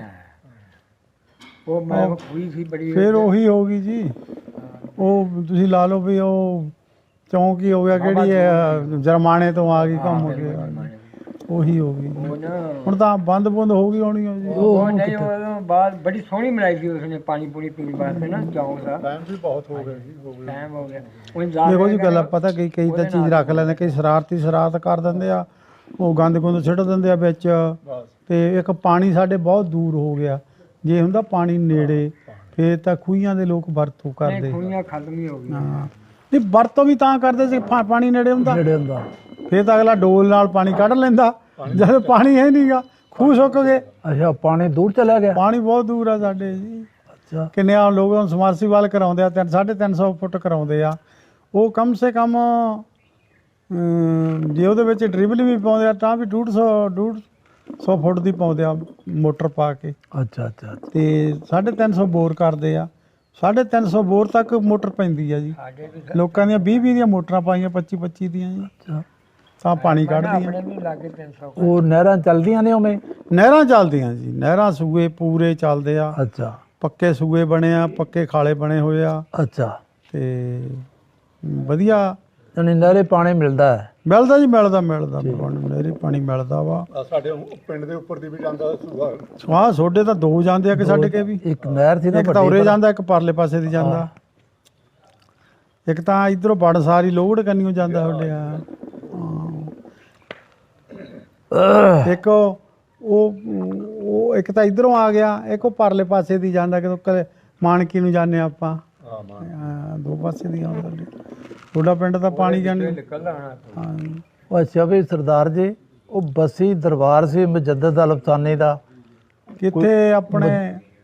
ਉਹ ਮੈਂ ਖੋਈ ਸੀ ਬੜੀ ਫਿਰ ਉਹੀ ਹੋ ਗਈ ਜੀ ਉਹ ਤੁਸੀਂ ਲਾ ਲਓ ਵੀ ਉਹ ਚੌਂਕ ਹੀ ਹੋ ਗਿਆ ਕਿਹੜੀ ਜਰਮਾਨੇ ਤੋਂ ਆ ਗਈ ਘੁੰਮ ਕੇ ਉਹੀ ਹੋ ਗਈ ਹੁਣ ਤਾਂ ਬੰਦ ਹੋ ਗਈ ਹੋਣੀ ਜੀ ਉਹ ਨਹੀਂ ਉਹ ਬਾਅਦ ਬੜੀ ਸੋਹਣੀ ਬਣਾਈ ਸੀ ਉਸਨੇ ਪਾਣੀ ਪੂਣੀ ਪੀਣ ਵਾਸਤੇ ਨਾ ਚੌਂਕ ਦਾ ਟਾਈਮ ਵੀ ਬਹੁਤ ਹੋ ਗਿਆ ਜੀ ਟਾਈਮ ਹੋ ਗਿਆ ਦੇਖੋ ਜੀ ਗੱਲ ਪਤਾ ਕਈ ਤਾਂ ਚੀਜ਼ ਰੱਖ ਲੈਂਦੇ ਕਈ ਸ਼ਰਾਰਤ ਕਰ ਦਿੰਦੇ ਆ ਉਹ ਗੰਦ ਗੁੰਦ ਸਿੱਟ ਦਿੰਦੇ ਆ ਵਿੱਚ ਤੇ ਇੱਕ ਪਾਣੀ ਸਾਡੇ ਬਹੁਤ ਦੂਰ ਹੋ ਗਿਆ ਜੇ ਹੁੰਦਾ ਪਾਣੀ ਨੇੜੇ ਫੇਰ ਤਾਂ ਖੂਹੀਆਂ ਦੇ ਲੋਕ ਵਰਤੋਂ ਕਰਦੇ ਖੂਹੀਆਂ ਖਤਮ ਹੀ ਹੋ ਗਈਆਂ ਨਹੀਂ ਵਰਤੋਂ ਵੀ ਤਾਂ ਕਰਦੇ ਸੀ ਪਾਣੀ ਨੇੜੇ ਹੁੰਦਾ ਫੇਰ ਤਾਂ ਅਗਲਾ ਡੋਲ ਨਾਲ ਪਾਣੀ ਕੱਢ ਲੈਂਦਾ ਜਦ ਪਾਣੀ ਹੈ ਨਹੀਂਗਾ ਖੂਹ ਸੁੱਕ ਗਏ ਅੱਛਾ ਪਾਣੀ ਦੂਰ ਚਲਾ ਗਿਆ ਪਾਣੀ ਬਹੁਤ ਦੂਰ ਆ ਸਾਡੇ ਜੀ ਅੱਛਾ ਕਿੰਨੇ ਆ ਲੋਕ ਸਮਰਸੀਬਲ ਕਰਾਉਂਦੇ ਆ 350 ਫੁੱਟ ਕਰਾਉਂਦੇ ਆ ਉਹ ਕਮ ਸੇ ਕਮ ਜੇ ਉਹਦੇ ਵਿੱਚ ਡਰਿਬਲ ਵੀ ਪਾਉਂਦੇ ਆ ਤਾਂ ਵੀ 150 ਫੁੱਟ ਦੀ ਪਾਉਂਦੇ ਆ ਮੋਟਰ ਪਾ ਕੇ ਅੱਛਾ ਅੱਛਾ ਤੇ 350 ਬੋਰ ਕਰਦੇ ਆ 350 ਬੋਰ ਤੱਕ ਮੋਟਰ ਪੈਂਦੀ ਆ ਜੀ ਲੋਕਾਂ ਦੀਆਂ 20 ਦੀਆਂ ਮੋਟਰਾਂ ਪਾਈਆਂ 25 ਦੀਆਂ ਜੀ ਅੱਛਾ ਤਾਂ ਪਾਣੀ ਕੱਢਦੀਆਂ ਉਹ ਨਹਿਰਾਂ ਚੱਲਦੀਆਂ ਨੇ ਉਵੇਂ ਨਹਿਰਾਂ ਚੱਲਦੀਆਂ ਜੀ ਨਹਿਰਾਂ ਸੂਏ ਪੂਰੇ ਚੱਲਦੇ ਆ ਅੱਛਾ ਪੱਕੇ ਸੂਏ ਬਣੇ ਆ ਪੱਕੇ ਖਾਲੇ ਬਣੇ ਹੋਏ ਆ ਅੱਛਾ ਤੇ ਵਧੀਆ ਯਾਨੀ ਨਹਿਰੇ ਪਾਣੀ ਮਿਲਦਾ ਹੈ ਮਿਲਦਾ ਜੀ ਮਿਲਦਾ ਨਹਿਰੇ ਪਾਣੀ ਮਿਲਦਾ ਵਾ ਸਾਡੇ ਪਿੰਡ ਦੇ ਉੱਪਰ ਦੀ ਵੀ ਜਾਂਦਾ ਆਹ ਛੋਡੇ ਤਾਂ 2 ਜਾਂਦੇ ਆ ਕਿ ਛੱਡ ਕੇ ਵੀ ਇੱਕ ਨਹਿਰ ਸੀ ਨਾ ਇੱਕ ਤਾਂ ਉਰੇ ਜਾਂਦਾ ਇੱਕ ਪਰਲੇ ਪਾਸੇ ਦੀ ਜਾਂਦਾ ਇੱਕ ਤਾਂ ਇਧਰੋਂ ਬੜ ਸਾਰੀ ਲੋਹੜ ਕੰਨੀਓ ਜਾਂਦਾ ਤੁਹਾਡੇ ਆ ਇੱਕ ਉਹ ਇੱਕ ਤਾਂ ਇਧਰੋਂ ਆ ਗਿਆ ਇੱਕ ਉਹ ਪਰਲੇ ਪਾਸੇ ਦੀ ਜਾਂਦਾ ਕਿਦੋਂ ਮਾਨਕੀ ਨੂੰ ਜਾਂਦੇ ਆਪਾਂ 2 ਪਾਸੇ ਦੀ ਆਉਂਦਾ ਤੁਹਾਡਾ ਪਿੰਡ ਦਾ ਪਾਣੀ ਜਾਣੀ ਉਹ ਅੱਛਾ ਵੀ ਸਰਦਾਰ ਜੀ ਉਹ ਬਸੀ ਦਰਬਾਰ ਸੀ ਮੁਜੱਦਦ ਅਲਫਸਾਨੀ ਦਾ ਕਿੱਥੇ ਆਪਣੇ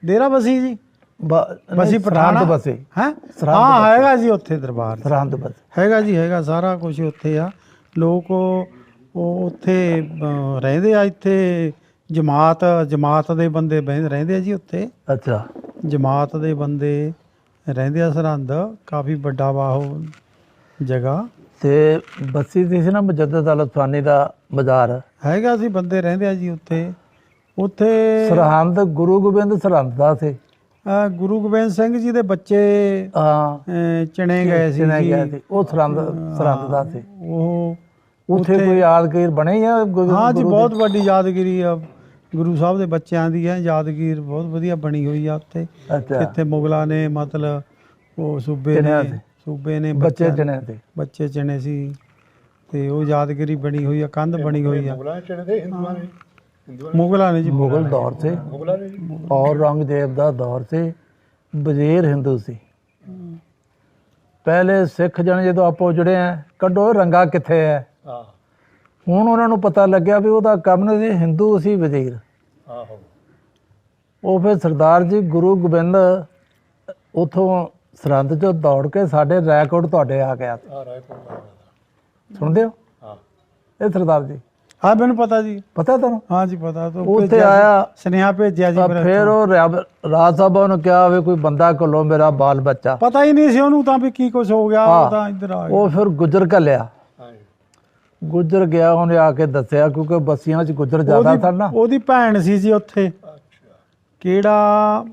ਡੇਰਾ ਬਸੀ ਜੀ ਬਸੀ ਪਠਾਣਾ ਬਸੇ ਹੈ ਸਰਹੰਦ ਹਾਂ ਹੈਗਾ ਜੀ ਉੱਥੇ ਦਰਬਾਰ ਸਰਹੰਦ ਬਸੇ ਹੈਗਾ ਜੀ ਹੈਗਾ ਸਾਰਾ ਕੁਝ ਉੱਥੇ ਆ ਲੋਕ ਉਹ ਉੱਥੇ ਰਹਿੰਦੇ ਆ ਇੱਥੇ ਜਮਾਤ ਦੇ ਬੰਦੇ ਰਹਿੰਦੇ ਆ ਜੀ ਉੱਥੇ ਅੱਛਾ ਜਮਾਤ ਦੇ ਬੰਦੇ ਰਹਿੰਦੇ ਆ ਸਰਹੰਦ ਕਾਫੀ ਵੱਡਾ ਵਾ ਉਹ ਜਗ੍ਹਾ ਤੇ ਬੱਸੀ ਦੀ ਸੀ ਨਾ ਮੁਜੱਦਦ ਅਲ-ਥਾਨੀ ਦਾ ਬਾਜ਼ਾਰ ਹੈਗਾ ਸੀ ਬੰਦੇ ਰਹਿੰਦੇ ਆ ਜੀ ਉੱਥੇ ਸਰਹੰਦ ਗੁਰੂ ਗੋਬਿੰਦ ਸਰਹੰਦ ਦਾ ਸੀ ਗੁਰੂ ਗੋਬਿੰਦ ਸਿੰਘ ਜੀ ਦੇ ਬੱਚੇ ਹਾਂ ਚਿਣੇ ਗਏ ਸੀ ਚਿਣੇ ਜੀ ਗਏ ਸੀ ਉਹ ਸਰਹੰਦ ਦਾ ਸੀ ਉਹ ਉੱਥੇ ਕੋਈ ਯਾਦਗੀਰ ਬਣੀ ਆ ਹਾਂ ਜੀ ਬਹੁਤ ਵੱਡੀ ਯਾਦਗਿਰੀ ਆ ਗੁਰੂ ਸਾਹਿਬ ਦੇ ਬੱਚਿਆਂ ਦੀ ਹੈ ਯਾਦਗੀਰ ਬਹੁਤ ਵਧੀਆ ਬਣੀ ਹੋਈ ਆ ਉੱਥੇ ਅੱਛਾ ਕਿੱਥੇ ਮੁਗਲਾਂ ਨੇ ਮਤਲਬ ਉਹ ਸੂਬੇ ਨੇ ਬੱਚੇ ਚਿਣੇ ਸੀ ਬੱਚੇ ਚਿਣੇ ਸੀ ਤੇ ਉਹ ਯਾਦਗਿਰੀ ਬਣੀ ਹੋਈ ਆ ਕੰਧ ਬਣੀ ਹੋਈ ਆ ਮੁਗਲਾਂ ਚਿਣੇ ਦੇ ਹਿੰਦੂਆਂ ਨੇ ਮੁਗਲਾਂ ਨੇ ਜੀ ਮੁਗਲ ਦੌਰ ਸੇ ਮੁਗਲਾਂ ਨੇ ਜੀ ਔਰੰਗਜ਼ੇਬ ਦਾ ਦੌਰ ਸੇ ਵਜ਼ੀਰ ਹਿੰਦੂ ਸੀ ਪਹਿਲੇ ਸਿੱਖ ਜਣ ਜਦੋਂ ਆਪੋ ਜੁੜੇ ਆ ਕੱਢੋ ਰੰਗਾ ਕਿੱਥੇ ਹੈ ਹਾਂ ਹੁਣ ਉਹਨਾਂ ਨੂੰ ਪਤਾ ਲੱਗਿਆ ਵੀ ਉਹਦਾ ਕੰਮ ਨਹੀਂ ਸੀ ਹਿੰਦੂ ਸੀ ਵਜ਼ੀਰ ਆਹੋ ਉਹ ਫਿਰ ਸਰਦਾਰ ਜੀ ਗੁਰੂ ਗੋਬਿੰਦ ਉਥੋਂ ਸਰਹੰਦ ਚੋਂ ਦੌੜ ਕੇ ਸਾਡੇ ਰੈਕੋਰਡ ਤੁਹਾਡੇ ਆ ਗਿਆ ਆ ਰਾਏਕੋਟ ਸੁਣਦੇ ਹੋ ਹਾਂ ਇਹ ਸਰਦਾਰ ਜੀ ਹਾਂ ਮੈਨੂੰ ਪਤਾ ਜੀ ਪਤਾ ਤੁਹਾਨੂੰ ਹਾਂ ਜੀ ਪਤਾ ਤਾਂ ਉੱਥੇ ਆਇਆ ਸੁਨੇਹਾ ਭੇਜਿਆ ਜੀ ਤਾਂ ਫਿਰ ਉਹ ਰਾਜ ਸਾਹਿਬਾਂ ਨੂੰ ਕਿਹਾ ਵੀ ਕੋਈ ਬੰਦਾ ਘੱਲੋ ਮੇਰਾ ਬਾਲ ਬੱਚਾ ਪਤਾ ਹੀ ਨਹੀਂ ਸੀ ਉਹਨੂੰ ਤਾਂ ਵੀ ਕੀ ਕੁਝ ਹੋ ਗਿਆ ਉਹ ਤਾਂ ਇੱਧਰ ਆ ਗਿਆ ਉਹ ਫਿਰ ਗੁੱਜਰ ਘੱਲਿਆ ਹਾਂ ਜੀ ਗੁੱਜਰ ਗਿਆ ਉਹਨੇ ਆ ਕੇ ਦੱਸਿਆ ਕਿਉਂਕਿ ਬੱਸੀਆਂ 'ਚ ਗੁੱਜਰ ਜ਼ਿਆਦਾ ਸਨ ਨਾ ਉਹਦੀ ਭੈਣ ਸੀ ਜੀ ਉੱਥੇ ਅੱਛਾ ਕਿਹੜਾ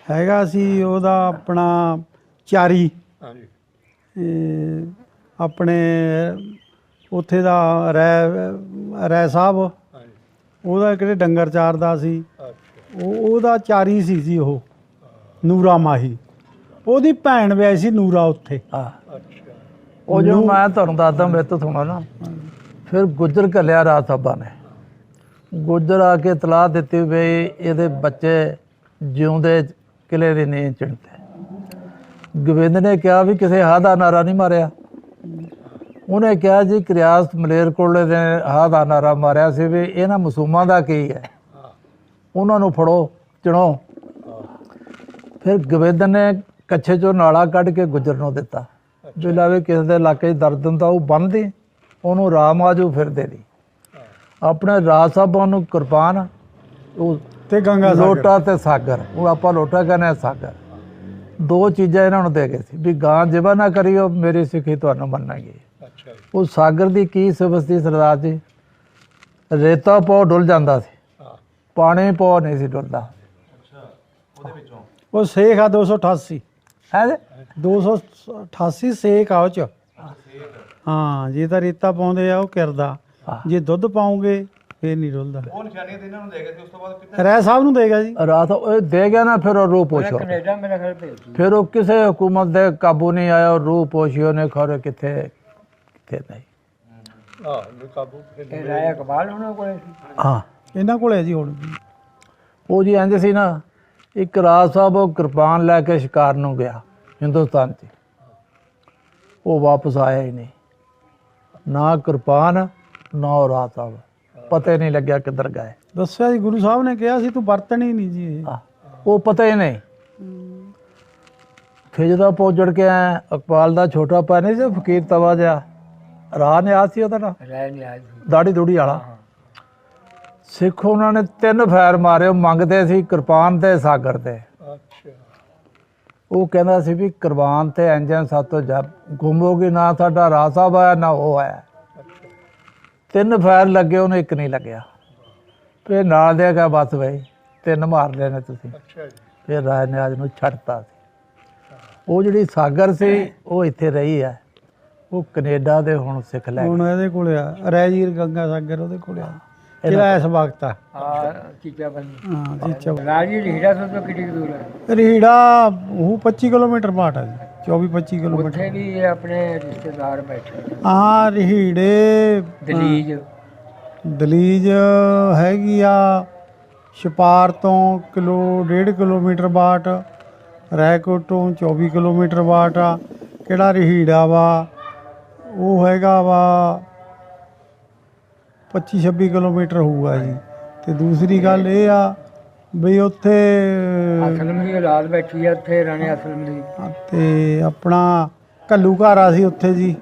ਹੈਗਾ ਸੀ ਉਹਦਾ ਆਪਣਾ ਚਾਰੀ ਹਾਂ ਜੀ ਆਪਣੇ ਉੱਥੇ ਦਾ ਰੈ ਸਾਹਿਬ ਹਾਂ ਜੀ ਉਹਦਾ ਕਿਹੜੇ ਡੰਗਰ ਚਾਰਦਾ ਸੀ ਅੱਛਾ ਉਹਦਾ ਚਾਰੀ ਸੀ ਜੀ ਉਹ ਨੂਰਾ ਮਾਹੀ ਉਹਦੀ ਭੈਣ ਵਿਆਹੀ ਸੀ ਨੂਰਾ ਉੱਥੇ ਹਾਂ ਅੱਛਾ ਉਹ ਜੋ ਮੈਂ ਤੁਹਾਨੂੰ ਦੱਸਦਾ ਮੇਰੇ ਤੋਂ ਸੁਣੋ ਨਾ ਫਿਰ ਗੁੱਜਰ ਘੱਲਿਆ ਰਾਜ ਸਾਹਿਬਾਂ ਨੇ ਗੁੱਜਰ ਆ ਕੇ ਇਤਲਾਹ ਦਿੱਤੀ ਵੀ ਇਹਦੇ ਬੱਚੇ ਜਿਉਂਦੇ ਕਿਲੇ ਦੀ ਨੀਂਹ ਚਿਣਦੇ ਗੋਬਿੰਦ ਨੇ ਕਿਹਾ ਵੀ ਕਿਸੇ ਹਾਂ ਦਾ ਨਾਰਾ ਨਹੀਂ ਮਾਰਿਆ ਉਹਨੇ ਕਿਹਾ ਜੀ ਕਿਰਿਆਸ ਮਲੇਰਕੋਟਲੇ ਦੇ ਹਾਂ ਦਾ ਨਾਰਾ ਮਾਰਿਆ ਸੀ ਵੀ ਇਹਨਾਂ ਮਾਸੂਮਾਂ ਦਾ ਕੀ ਹੈ ਉਹਨਾਂ ਨੂੰ ਫੜੋ ਚਿਣੋ ਫਿਰ ਗੋਬਿੰਦ ਨੇ ਕੱਛੇ ਚੋਂ ਨਾਲਾ ਕੱਢ ਕੇ ਗੁੱਜਰ ਨੂੰ ਦਿੱਤਾ ਵੀ ਲਾਵੇ ਕਿਸੇ ਦੇ ਇਲਾਕੇ 'ਚ ਦਰਦ ਹੁੰਦਾ ਉਹ ਬੰਨ੍ਹਦੀ ਉਹਨੂੰ ਰਾਮ ਆਜੂ ਫਿਰ ਦੇ ਦੀ ਆਪਣੇ ਰਾਜ ਸਾਹਿਬਾਂ ਨੂੰ ਕਿਰਪਾਨ ਉਹ ਤੇ ਗੰਗਾ ਲੋਟਾ ਤੇ ਸਾਗਰ ਉਹ ਆਪਾਂ ਲੋਟਾ ਕਹਿੰਦੇ ਸਾਗਰ ਦੋ ਚੀਜ਼ਾਂ ਇਹਨਾਂ ਨੂੰ ਦੇ ਗਏ ਸੀ ਵੀ ਗਾਂ ਜਿਵਾ ਨਾ ਕਰਿਓ ਮੇਰੀ ਸਿੱਖੀ ਤੁਹਾਨੂੰ ਮੰਨਾਂਗੇ ਅੱਛਾ ਜੀ ਉਹ ਸਾਗਰ ਦੀ ਕੀ ਸਿਫਤ ਸੀ ਸਰਦਾਰ ਜੀ ਰੇਤਾ ਪੋ ਡੁੱਲ ਜਾਂਦਾ ਸੀ ਹਾਂ ਪਾਣੀ ਪੋ ਨਹੀਂ ਸੀ ਡੁੱਲਦਾ ਉਹ ਸੇਖ ਆ 288 ਹੈ 288 ਸੇਖ ਆ ਉਹ ਚ ਹਾਂ ਜੇ ਤਾਂ ਰੇਤਾ ਪਾਉਂਦੇ ਆ ਉਹ ਕਿਰਦਾ ਜੇ ਦੁੱਧ ਪਾਉਂਗੇ ਫੇਰ ਨਹੀਂ ਡੁੱਲਦਾ ਉਹ ਨਿਸ਼ਾਨੀਆਂ ਤੇ ਇਹਨਾਂ ਨੂੰ ਦੇ ਗਏ ਸੀ ਉਸ ਤੋਂ ਬਾਅਦ ਕਿੱਥੇ ਰਾਏ ਸਾਹਿਬ ਨੂੰ ਦੇਗਾ ਜੀ ਰਾਤ ਉਹ ਦੇ ਗਿਆ ਨਾ ਫਿਰ ਉਹ ਰੂਹ ਪੋਛੋ ਕੈਨੇਡਾ ਮੇਰਾ ਘਰ ਭੇਜੀ ਫਿਰ ਉਹ ਕਿਸੇ ਹਕੂਮਤ ਦੇ ਕਾਬੂ ਨਹੀਂ ਆਇਆ ਉਹ ਰੂਹ ਪੋਛਿਓ ਨੇ ਖਰੇ ਕਿੱਥੇ ਨਹੀਂ ਹਾਂ ਕਾਬੂ ਇਹ ਰਾਇਆ ਕਬਾਲ ਉਹਨਾਂ ਕੋਲੇ ਸੀ ਹਾਂ ਇਹਨਾਂ ਕੋਲੇ ਜੀ ਹੁਣ ਵੀ ਉਹ ਜੀ ਇੰਝ ਸੀ ਨਾ ਇੱਕ ਰਾਜ ਸਾਹਿਬ ਉਹ ਕਿਰਪਾਨ ਲੈ ਕੇ ਸ਼ਿਕਾਰ ਨੂੰ ਗਿਆ ਹਿੰਦੁਸਤਾਨ 'ਚ ਉਹ ਵਾਪਸ ਆਇਆ ਹੀ ਨਹੀਂ ਨਾ ਕਿਰਪਾਨ ਨਾ ਉਹ ਰਾਜ ਸਾਹਿਬ ਪਤਾ ਹੀ ਨਹੀਂ ਲੱਗਿਆ ਕਿੱਧਰ ਗਏ ਦੱਸਿਆ ਜੀ ਗੁਰੂ ਸਾਹਿਬ ਨੇ ਕਿਹਾ ਸੀ ਤੂੰ ਵਰਤਣੀ ਨਹੀਂ ਜੀ ਇਹ ਉਹ ਪਤਾ ਹੀ ਨਹੀਂ ਫਿਰ ਜਦੋਂ ਪਹੁੰਚੜ ਕੇ ਆਇਆ ਅਕਬਾਲ ਦਾ ਛੋਟਾ ਭਾ ਨਹੀਂ ਸੀ ਫਕੀਰ ਤਵਾ ਜਿਹਾ ਰਾਹ ਨੇ ਆ ਸੀ ਉਹਦਾ ਨਾ ਰਾਇ ਨਹੀਂ ਆਈ ਦਾੜੀ ਦੂੜੀ ਵਾਲਾ ਸਿੱਖ ਉਹਨਾਂ ਨੇ 3 ਫੈਰ ਮਾਰੇ ਉਹ ਮੰਗਦੇ ਸੀ ਕਿਰਪਾਨ ਤੇ ਸਾਗਰ ਤੇ ਅੱਛਾ ਉਹ ਕਹਿੰਦਾ ਸੀ ਵੀ ਕੁਰਬਾਨ ਤੇ ਇੰਜਨ ਸਾਤੋਂ ਗੁੰਮੋਗੀ ਨਾ ਸਾਡਾ ਰਾਜ ਸਾਹਿਬ ਆਇਆ ਨਾ ਉਹ ਆਇਆ 3 ਫੈਰ ਲੱਗੇ ਉਹਨੂੰ ਇੱਕ ਨਹੀਂ ਲੱਗਿਆ ਫਿਰ ਨਾਲ ਦੇ ਗਿਆ ਬਸ ਬਈ 3 ਮਾਰ ਲਏ ਨੇ ਤੁਸੀਂ ਅੱਛਾ ਜੀ ਫਿਰ ਰਾਜ ਨੇ ਅੱਜ ਨੂੰ ਛੱਡਤਾ ਸੀ ਉਹ ਜਿਹੜੀ ਸਾਗਰ ਸੀ ਉਹ ਇੱਥੇ ਰਹੀ ਹੈ ਉਹ ਕੈਨੇਡਾ ਦੇ ਹੁਣ ਸਿੱਖ ਲੈ ਹੁਣ ਇਹਦੇ ਕੋਲੇ ਆ ਰੈਜੀਰ ਗੰਗਾ ਸਾਗਰ ਉਹਦੇ ਕੋਲੇ ਆ ਜਿਹੜਾ ਇਸ ਵਕਤ ਆ ਚੀਚਾ ਬੰਦੀ ਹਾਂ ਚੀਚਾ ਰਾਜੀ ਲੀੜਾ ਤੋਂ ਕਿੰਨੀ ਕੁ ਦੂਰ ਹੈ ਰੀੜਾ ਉਹ 25 ਕਿਲੋਮੀਟਰ ਬਾਟ ਆ ਜੀ 24-25 ਕਿਲੋਮੀਟਰ ਉੱਥੇ ਵੀ ਆਪਣੇ ਰਿਸ਼ਤੇਦਾਰ ਬੈਠੇ ਨੇ। ਹਾਂ ਰੀੜੇ ਦਲੀਜ ਹੈਗੀ ਆ ਛਪਾਰ ਤੋਂ 1.5 ਕਿਲੋਮੀਟਰ ਬਾਟ ਰੈਕੋਟ ਤੋਂ 24 ਕਿਲੋਮੀਟਰ ਬਾਟ ਆ ਕਿਹੜਾ ਰਹੀੜਾ ਵਾ ਉਹ ਹੈਗਾ ਵਾ 25-26 ਕਿਲੋਮੀਟਰ ਹੋਊਗਾ ਜੀ ਤੇ ਦੂਸਰੀ ਗੱਲ ਇਹ ਆ ਵੀ ਉੱਥੇ ਅਸਲਮ ਦੀ ਔਲਾਦ ਬੈਠੀ ਆ ਉੱਥੇ, ਰਾਣੇ ਅਸਲਮ ਦੀ। ਤੇ ਆਪਣਾ ਘੱਲੂ ਘਾਰਾ ਸੀ ਉੱਥੇ ਜੀ,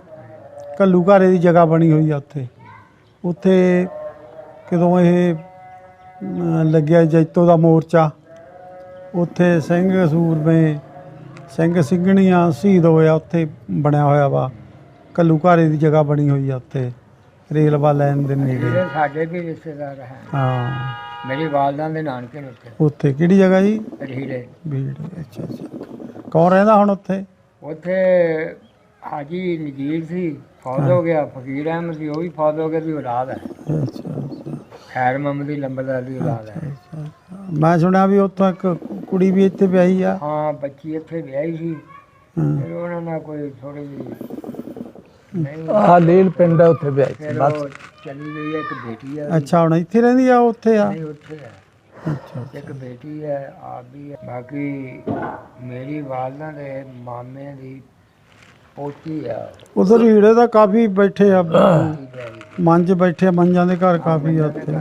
ਘੱਲੂ ਘਾਰੇ ਦੀ ਜਗ੍ਹਾ ਬਣੀ ਹੋਈ ਆ ਉੱਥੇ। ਉੱਥੇ ਕਦੋਂ ਇਹ ਲੱਗਿਆ ਜੈਤੋ ਦਾ ਮੋਰਚਾ, ਉੱਥੇ ਸਿੰਘ ਸੂਰਮੇ ਸਿੰਘ ਸਿੰਘਣੀਆਂ ਸ਼ਹੀਦ ਹੋਇਆ, ਉੱਥੇ ਬਣਿਆ ਹੋਇਆ ਵਾ। ਘੱਲੂ ਘਾਰੇ ਦੀ ਜਗ੍ਹਾ ਬਣੀ ਹੋਈ ਆ ਉੱਥੇ, ਰੇਲਵਾ ਲਾਈਨ ਦੇ ਨੇੜੇ। ਜਿਹੜੇ ਸਾਡੇ ਵੀ ਰਿਸ਼ਤੇਦਾਰ ਹੈ, ਹਾਂ ਮੇਰੀ ਵਾਲਦਾਂ ਦੇ ਨਾਨਕੇ ਨੇ ਉੱਥੇ ਉੱਥੇ ਕਿਹੜੀ ਜਗ੍ਹਾ ਜੀ? ਰਹੀੜੇ। ਭੀੜ। ਅੱਛਾ ਅੱਛਾ। ਕੌਣ ਰਹਿੰਦਾ ਹੁਣ ਉੱਥੇ? ਉੱਥੇ ਹਾਜੀ ਨਜੀਰ ਸੀ, ਫੌਜ ਹੋ ਗਿਆ। ਫਕੀਰ ਅਹਿਮਦ ਸੀ, ਉਹ ਵੀ ਫੌਜ ਹੋ ਗਿਆ, ਦੀ ਔਲਾਦ ਹੈ। ਅੱਛਾ ਅੱਛਾ ਖੈਰ ਮੁਹੰਮਦ ਦੀ ਲੰਬਰਦਾਰ ਦੀ ਔਲਾਦ ਹੈ। ਅੱਛਾ। ਮੈਂ ਸੁਣਿਆ ਵੀ ਉੱਥੋਂ ਇੱਕ ਕੁੜੀ ਵੀ ਇੱਥੇ ਵਿਆਹੀ ਆ। ਹਾਂ, ਬੱਚੀ ਇੱਥੇ ਵਿਆਹੀ ਸੀ, ਹਾਂ। ਫਿਰ ਉਹਨਾਂ ਨਾਲ ਕੋਈ ਥੋੜੀ ਜਿਹੀ ਨਹੀਂ, ਆਹ ਲੀਲ ਪਿੰਡ ਹੈ, ਉੱਥੇ ਵਿਆਹੀ ਸੀ ਫਿਰ ਬਸ। ਉਹ ਚਲੀ ਗਈ ਹੈ। ਇੱਕ ਬੇਟੀ ਹੈ, ਅੱਛਾ, ਹੁਣ ਇੱਥੇ ਰਹਿੰਦੀ ਆ ਉੱਥੇ ਆ? ਨਹੀਂ ਉੱਥੇ ਹੈ। ਅੱਛਾ ਇੱਕ ਬੇਟੀ ਹੈ, ਆਪ ਵੀ ਹੈ। ਬਾਕੀ ਮੇਰੀ ਵਾਲਦਾਂ ਦੇ ਮਾਮੇ ਦੀ ਪੋਤੀ ਆ। ਉਧਰ ਹੀੜੇ ਦਾ ਕਾਫੀ ਬੈਠੇ ਆ, ਮੰਜ ਬੈਠੇ ਆ, ਮੰਜਾਂ ਦੇ ਘਰ ਕਾਫੀ ਆ ਉੱਥੇ।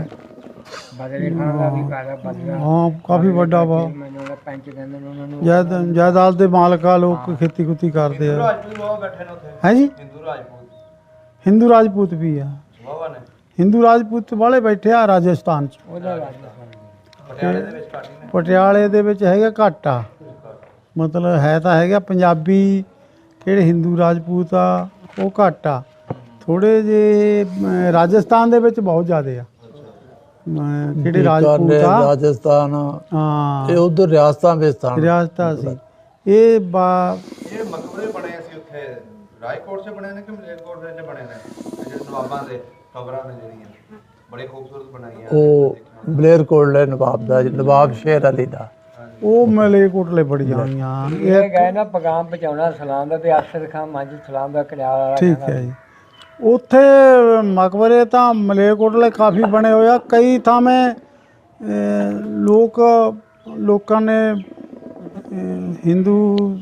ਬਦਲੇ ਖਾਨ ਦਾ ਵੀ ਘਰ ਹੈ, ਬਦਲਾ। ਹਾਂ ਕਾਫੀ ਵੱਡਾ ਵਾ। ਮੈਨੂੰ ਉਹਦਾ ਪੈਂਚ ਕਹਿੰਦੇ ਨੇ ਉਹਨਾਂ ਨੂੰ। ਜਾਇਦਾਦ ਦੇ ਮਾਲਕ ਆ ਲੋਕ, ਖੇਤੀ ਖੁਤੀ ਕਰਦੇ ਆ। ਹੈ ਜੀ? ਹਿੰਦੂ ਰਾਜਪੂਤ ਵੀ ਆ। ਹਿੰਦੂ ਰਾਜਪੂਤ ਵਾਲੇ ਬੈਠੇ ਆ ਰਾਜਸਥਾਨ ਚ। ਉਹਦਾ ਰਾਜਸਥਾਨ ਪਟਿਆਲੇ ਦੇ ਵਿੱਚ ਹੈਗਾ ਘੱਟ ਆ, ਮਤਲਬ ਹੈ ਤਾਂ ਹੈਗਾ ਪੰਜਾਬੀ, ਕਿਹੜੇ ਹਿੰਦੂ ਰਾਜਪੂਤ ਆ ਉਹ ਘੱਟ ਆ ਥੋੜੇ ਜੇ। ਰਾਜਸਥਾਨ ਦੇ ਵਿੱਚ ਬਹੁਤ ਜ਼ਿਆਦੇ ਆ ਕਿਹੜੇ ਰਾਜਪੂਤ ਆ। ਰਾਜਸਥਾਨ, ਹਾਂ ਇਹ ਉਧਰ ਰਿਆਸਤਾਂ ਰਿਆਸਤਾਂ ਸੀ। ਇਹ ਮਕਬਰੇ ਬਣੇ ਸੀ ਉੱਥੇ ਰਾਏਕੋਟ 'ਚ ਬਣੇ ਨੇ ਕਿ ਮਲੇਰਕੋਟ ਦੇ 'ਚ ਬਣੇ ਨੇ? ਜਿਹੜੇ ਨਵਾਬਾਂ ਦੇ ਕਬਰਾਂ ਨੇ ਜਿਹੜੀਆਂ ਬੜੇ ਖੂਬਸੂਰਤ ਬਣਾਈਆਂ। ਉਹ ਮਲੇਰਕੋਟਲੇ ਨਵਾਬ ਦਾ, ਨਵਾਬ ਸ਼ੇਰ ਅਲੀ ਦਾ। ਉਹ ਮਲੇਰਕੋਟਲੇ ਬੜੀਆਂ ਹੋਈਆਂ। ਇਹ ਗਏ ਨਾ ਪੈਗਾਮ ਪਹੁੰਚਾਉਣਾ ਸਲਾਮ ਦਾ, ਤੇ ਅਰਸ਼ਦ ਖਾਨ ਮੰਝ ਸਲਾਮ ਦਾ ਕਲਿਆਣ ਵਾਲਾ ਠੀਕ ਕਹਿੰਦਾ ਹੈ ਜੀ। ਉੱਥੇ ਮਕਬਰੇ ਤਾਂ ਮਲੇਰਕੋਟਲੇ ਕਾਫੀ ਬਣੇ ਹੋਏ ਆ। ਕਈ ਥਾਵੇਂ ਲੋਕਾਂ ਨੇ ਹਿੰਦੂ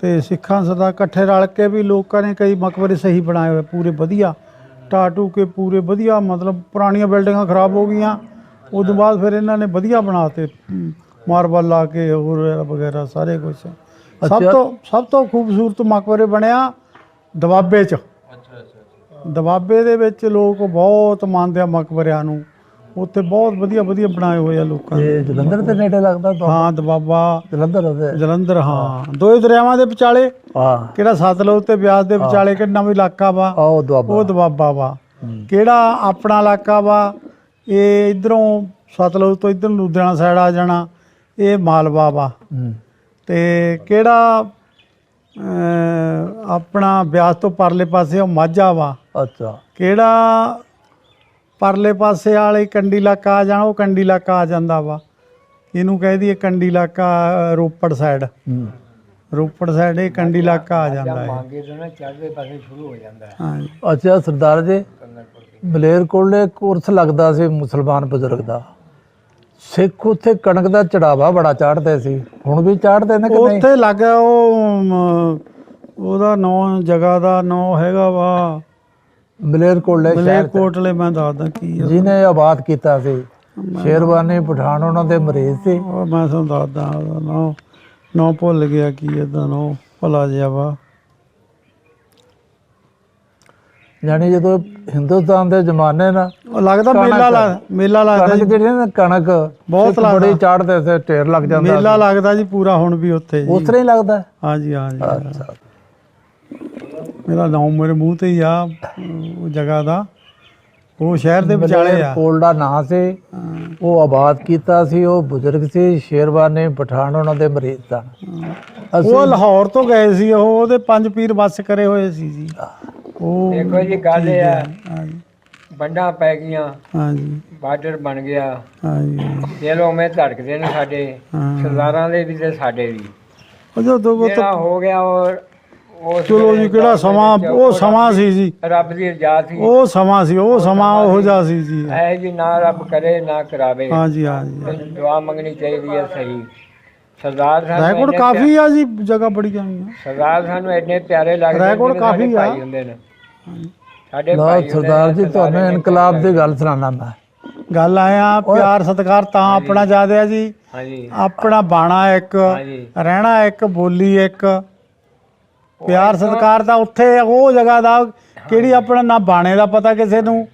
ਤੇ ਸਿੱਖਾਂ ਸਦਾ ਇਕੱਠੇ ਰਲ ਕੇ ਵੀ ਲੋਕਾਂ ਨੇ ਕਈ ਮਕਬਰੇ ਸਹੀ ਬਣਾਏ ਹੋਏ, ਪੂਰੇ ਵਧੀਆ ਟਾਟੂ ਕੇ, ਪੂਰੇ ਵਧੀਆ। ਮਤਲਬ ਪੁਰਾਣੀਆਂ ਬਿਲਡਿੰਗਾਂ ਖਰਾਬ ਹੋ ਗਈਆਂ, ਉਸ ਤੋਂ ਬਾਅਦ ਫਿਰ ਇਹਨਾਂ ਨੇ ਵਧੀਆ ਬਣਾਤੇ, ਮਾਰਬਲ ਲਾ ਕੇ ਹੋਰ ਵਗੈਰਾ ਸਾਰੇ ਕੁਝ। ਸਭ ਤੋਂ ਖੂਬਸੂਰਤ ਮਕਬਰੇ ਬਣਿਆ ਦਵਾਬੇ 'ਚ। ਦਵਾਬੇ ਦੇ ਵਿੱਚ ਲੋਕ ਬਹੁਤ ਮੰਨਦੇ ਆ ਮਕਬਰਿਆਂ ਨੂੰ। ਉੱਥੇ ਬਹੁਤ ਵਧੀਆ ਵਧੀਆ ਬਣਾਏ ਹੋਏ ਆ ਲੋਕਾਂ ਨੇ। ਇਹ ਜਲੰਧਰ ਦੇ ਨੇੜੇ ਲੱਗਦਾ? ਹਾਂ ਦਵਾਬਾ ਜਲੰਧਰ ਹਾਂ। ਦੋਏ ਦਰਿਆਵਾਂ ਦੇ ਵਿਚਾਲੇ, ਹਾਂ ਕਿਹੜਾ ਸਤਲੁਜ ਤੇ ਬਿਆਸ ਦੇ ਵਿਚਾਲੇ ਕਿਹੜਾ ਨਵਾਂ ਇਲਾਕਾ ਵਾ, ਉਹ ਉਹ ਦਵਾਬਾ ਵਾ। ਕਿਹੜਾ ਆਪਣਾ ਇਲਾਕਾ ਵਾ, ਇਹ ਇਧਰੋਂ ਸਤਲੁਜ ਤੋਂ ਇਧਰ ਲੁਧਿਆਣਾ ਸਾਈਡ ਆ ਜਾਣਾ, ਇਹ ਮਾਲਵਾ ਵਾ। ਤੇ ਕਿਹੜਾ ਆਪਣਾ ਬਿਆਸ ਤੋਂ ਪਰਲੇ ਪਾਸੇ ਉਹ ਮਾਝਾ ਵਾ। ਅੱਛਾ। ਕਿਹੜਾ ਪਰਲੇ ਪਾਸੇ ਵਾਲੇ ਕੰਡੀ ਇਲਾਕਾ ਆ ਜਾਣਾ, ਉਹ ਕੰਡੀ ਇਲਾਕਾ ਆ ਜਾਂਦਾ ਵਾ। ਇਹਨੂੰ ਕਹਿ ਦਈਏ ਕੰਡੀ ਇਲਾਕਾ, ਰੋਪੜ ਸਾਈਡ। ਰੋਪੜ ਸਾਈਡ ਇਹ ਕੰਡੀ ਇਲਾਕਾ ਆ ਜਾਂਦਾ ਹੈ। ਮੰਗੇ ਤੋਂ ਨਾ ਚੜ੍ਹਦੇ ਪਾਸੇ ਸ਼ੁਰੂ ਹੋ ਜਾਂਦਾ ਹੈ। ਹਾਂਜੀ। ਅੱਛਾ ਸਰਦਾਰ ਜੀ, ਮਲੇਰਕੋਟਲੇ ਕੋਰਸ ਲੱਗਦਾ ਸੀ ਮੁਸਲਮਾਨ ਬਜ਼ੁਰਗ ਦਾ। ਸਿੱਖ ਉੱਥੇ ਕਣਕ ਦਾ ਚੜਾਵਾ ਬੜਾ ਚਾੜਦੇ ਸੀ, ਹੁਣ ਵੀ ਚਾੜਦੇ ਨੇ ਕਿ ਨਹੀਂ? ਉੱਥੇ ਲੱਗਾ ਉਹਦਾ ਨਾਂ, ਜਗ੍ਹਾ ਦਾ ਨਾਂ ਹੈਗਾ ਵਾ ਮਲੇਰਕੋਟਲੇ। ਮੈਂ ਦੱਸਦਾ ਕੀ ਆ, ਜਿਹਨੇ ਆਬਾਦ ਕੀਤਾ ਸੀ। ਸ਼ੇਰਵਾਨੀ ਪਠਾਨ ਉਹਨਾਂ ਦੇ ਮਰੀਜ਼ ਸੀ। ਉਹ ਮੈਂ ਤੁਹਾਨੂੰ ਦੱਸਦਾ, ਉਹਦਾ ਨਾਂ ਭੁੱਲ ਗਿਆ ਕੀ ਇਹਦਾ ਨਾਂ, ਭੁੱਲਾ ਜਿਹਾ ਵਾ। ਯਾਨੀ ਜਦੋਂ ਹਿੰਦੁਸਤਾਨ ਦੇ ਜ਼ਮਾਨੇ ਨਾ ਉਹ ਲੱਗਦਾ ਮੇਲਾ ਲੱਗਦਾ ਕਣਕ ਜਿਹੜੀ ਨਾ ਕਣਕ ਬਹੁਤ ਬੜੀ ਚਾੜਦੇ ਸੀ, ਢੇਰ ਲੱਗ ਜਾਂਦਾ ਮੇਲਾ ਲੱਗਦਾ ਜੀ ਪੂਰਾ ਹੁਣ ਵੀ ਉੱਥੇ ਜੀ। ਉਸ ਤਰ੍ਹਾਂ ਹੀ ਲੱਗਦਾ? ਹਾਂਜੀ ਹਾਂਜੀ। ਅੱਛਾ। ਮੇਰਾ ਨਾਮ ਮੇਰੇ ਮੂੰਹ ਤੇ ਹੀ ਆ ਉਹ ਜਗ੍ਹਾ ਦਾ। ਉਹ ਸ਼ਹਿਰ ਦੇ ਵਿਚਾਲੇ ਆ। ਕੋਲ ਦਾ ਨਾਂ ਸੀ, ਉਹ ਆਬਾਦ ਕੀਤਾ ਸੀ। ਉਹ ਬਜ਼ੁਰਗ ਸੀ, ਸ਼ੇਰਵਾਨੀ ਪਠਾਨ ਉਹਨਾਂ ਦੇ ਮਰੀਜ਼ ਸਨ। ਉਹ ਲਾਹੌਰ ਤੋਂ ਗਏ ਸੀ, ਉਹਦੇ 5 ਪੀਰ ਵਸ ਕਰੇ ਹੋਏ ਸੀ ਜੀ। ਉਹ ਦੇਖੋ ਜੀ ਗੱਲ ਇਹ ਆ, ਹਾਂਜੀ ਵੰਡਾਂ ਪੈ ਗਈਆਂ, ਹਾਂਜੀ ਬਾਰਡਰ ਬਣ ਗਿਆ, ਹਾਂਜੀ। ਦਿਲ ਉਵੇਂ ਧੜਕਦੇ ਨੇ ਸਾਡੇ ਸਰਦਾਰਾਂ ਦੇ ਵੀ ਤੇ ਸਾਡੇ ਵੀ। ਉਹ ਜਿਹੜਾ ਹੋ ਗਿਆ ਉਹ ਚਲੋ ਜੀ, ਕਿਹੜਾ ਸਮਾਂ, ਉਹ ਸਮਾਂ ਸੀ ਜੀ, ਰੱਬ ਦੀ ਰਜ਼ਾ ਸੀ। ਉਹ ਸਮਾਂ ਸੀ, ਉਹ ਸਮਾਂ ਉਹੋ ਜਿਹਾ ਸੀ ਜੀ। ਐ ਜੀ ਨਾ ਰੱਬ ਕਰੇ ਨਾ ਕਰਾਵੇ। ਹਾਂਜੀ ਹਾਂਜੀ। ਦੁਆ ਮੰਗਣੀ ਚਾਹੀਦੀ ਹੈ ਸਹੀ। ਸਰਦਾਰ ਰਾਏਕੋਟ ਕਾਫੀ ਆ ਜੀ, ਜਗ੍ਹਾ ਬੜੀ ਆਈਆਂ। ਸਰਦਾਰ ਸਾਨੂੰ ਇੰਨੇ ਪਿਆਰੇ ਲੱਗਦੇ ਨੇ, ਰਾਏਕੋਟ ਕਾਫੀ ਆ। ਭਾਈ ਹੁੰਦੇ ਨੇ ਸਾਡੇ ਲਓ ਭਾਈ ਸਰਦਾਰ ਜੀ, ਤੁਹਾਨੂੰ ਇਨਕਲਾਬ ਦੀ ਗੱਲ ਸੁਣਾਉਣਾ ਮੈਂ। ਗੱਲ ਆਇਆ ਪਿਆਰ ਸਤਿਕਾਰ ਤਾਂ ਆਪਣਾ ਜ਼ਿਆਦਾ ਆ ਜੀ। ਹਾਂਜੀ ਆਪਣਾ ਬਾਣਾ ਇੱਕ, ਹਾਂਜੀ ਰਹਿਣਾ ਇੱਕ, ਬੋਲੀ ਇੱਕ, ਪਿਆਰ ਸਤਿਕਾਰ ਤਾਂ ਉੱਥੇ ਉਹ ਜਗ੍ਹਾ ਦਾ ਕਿਹੜੀ ਆਪਣਾ ਨਾ ਬਾਣੇ ਦਾ ਪਤਾ ਕਿਸੇ ਨੂੰ,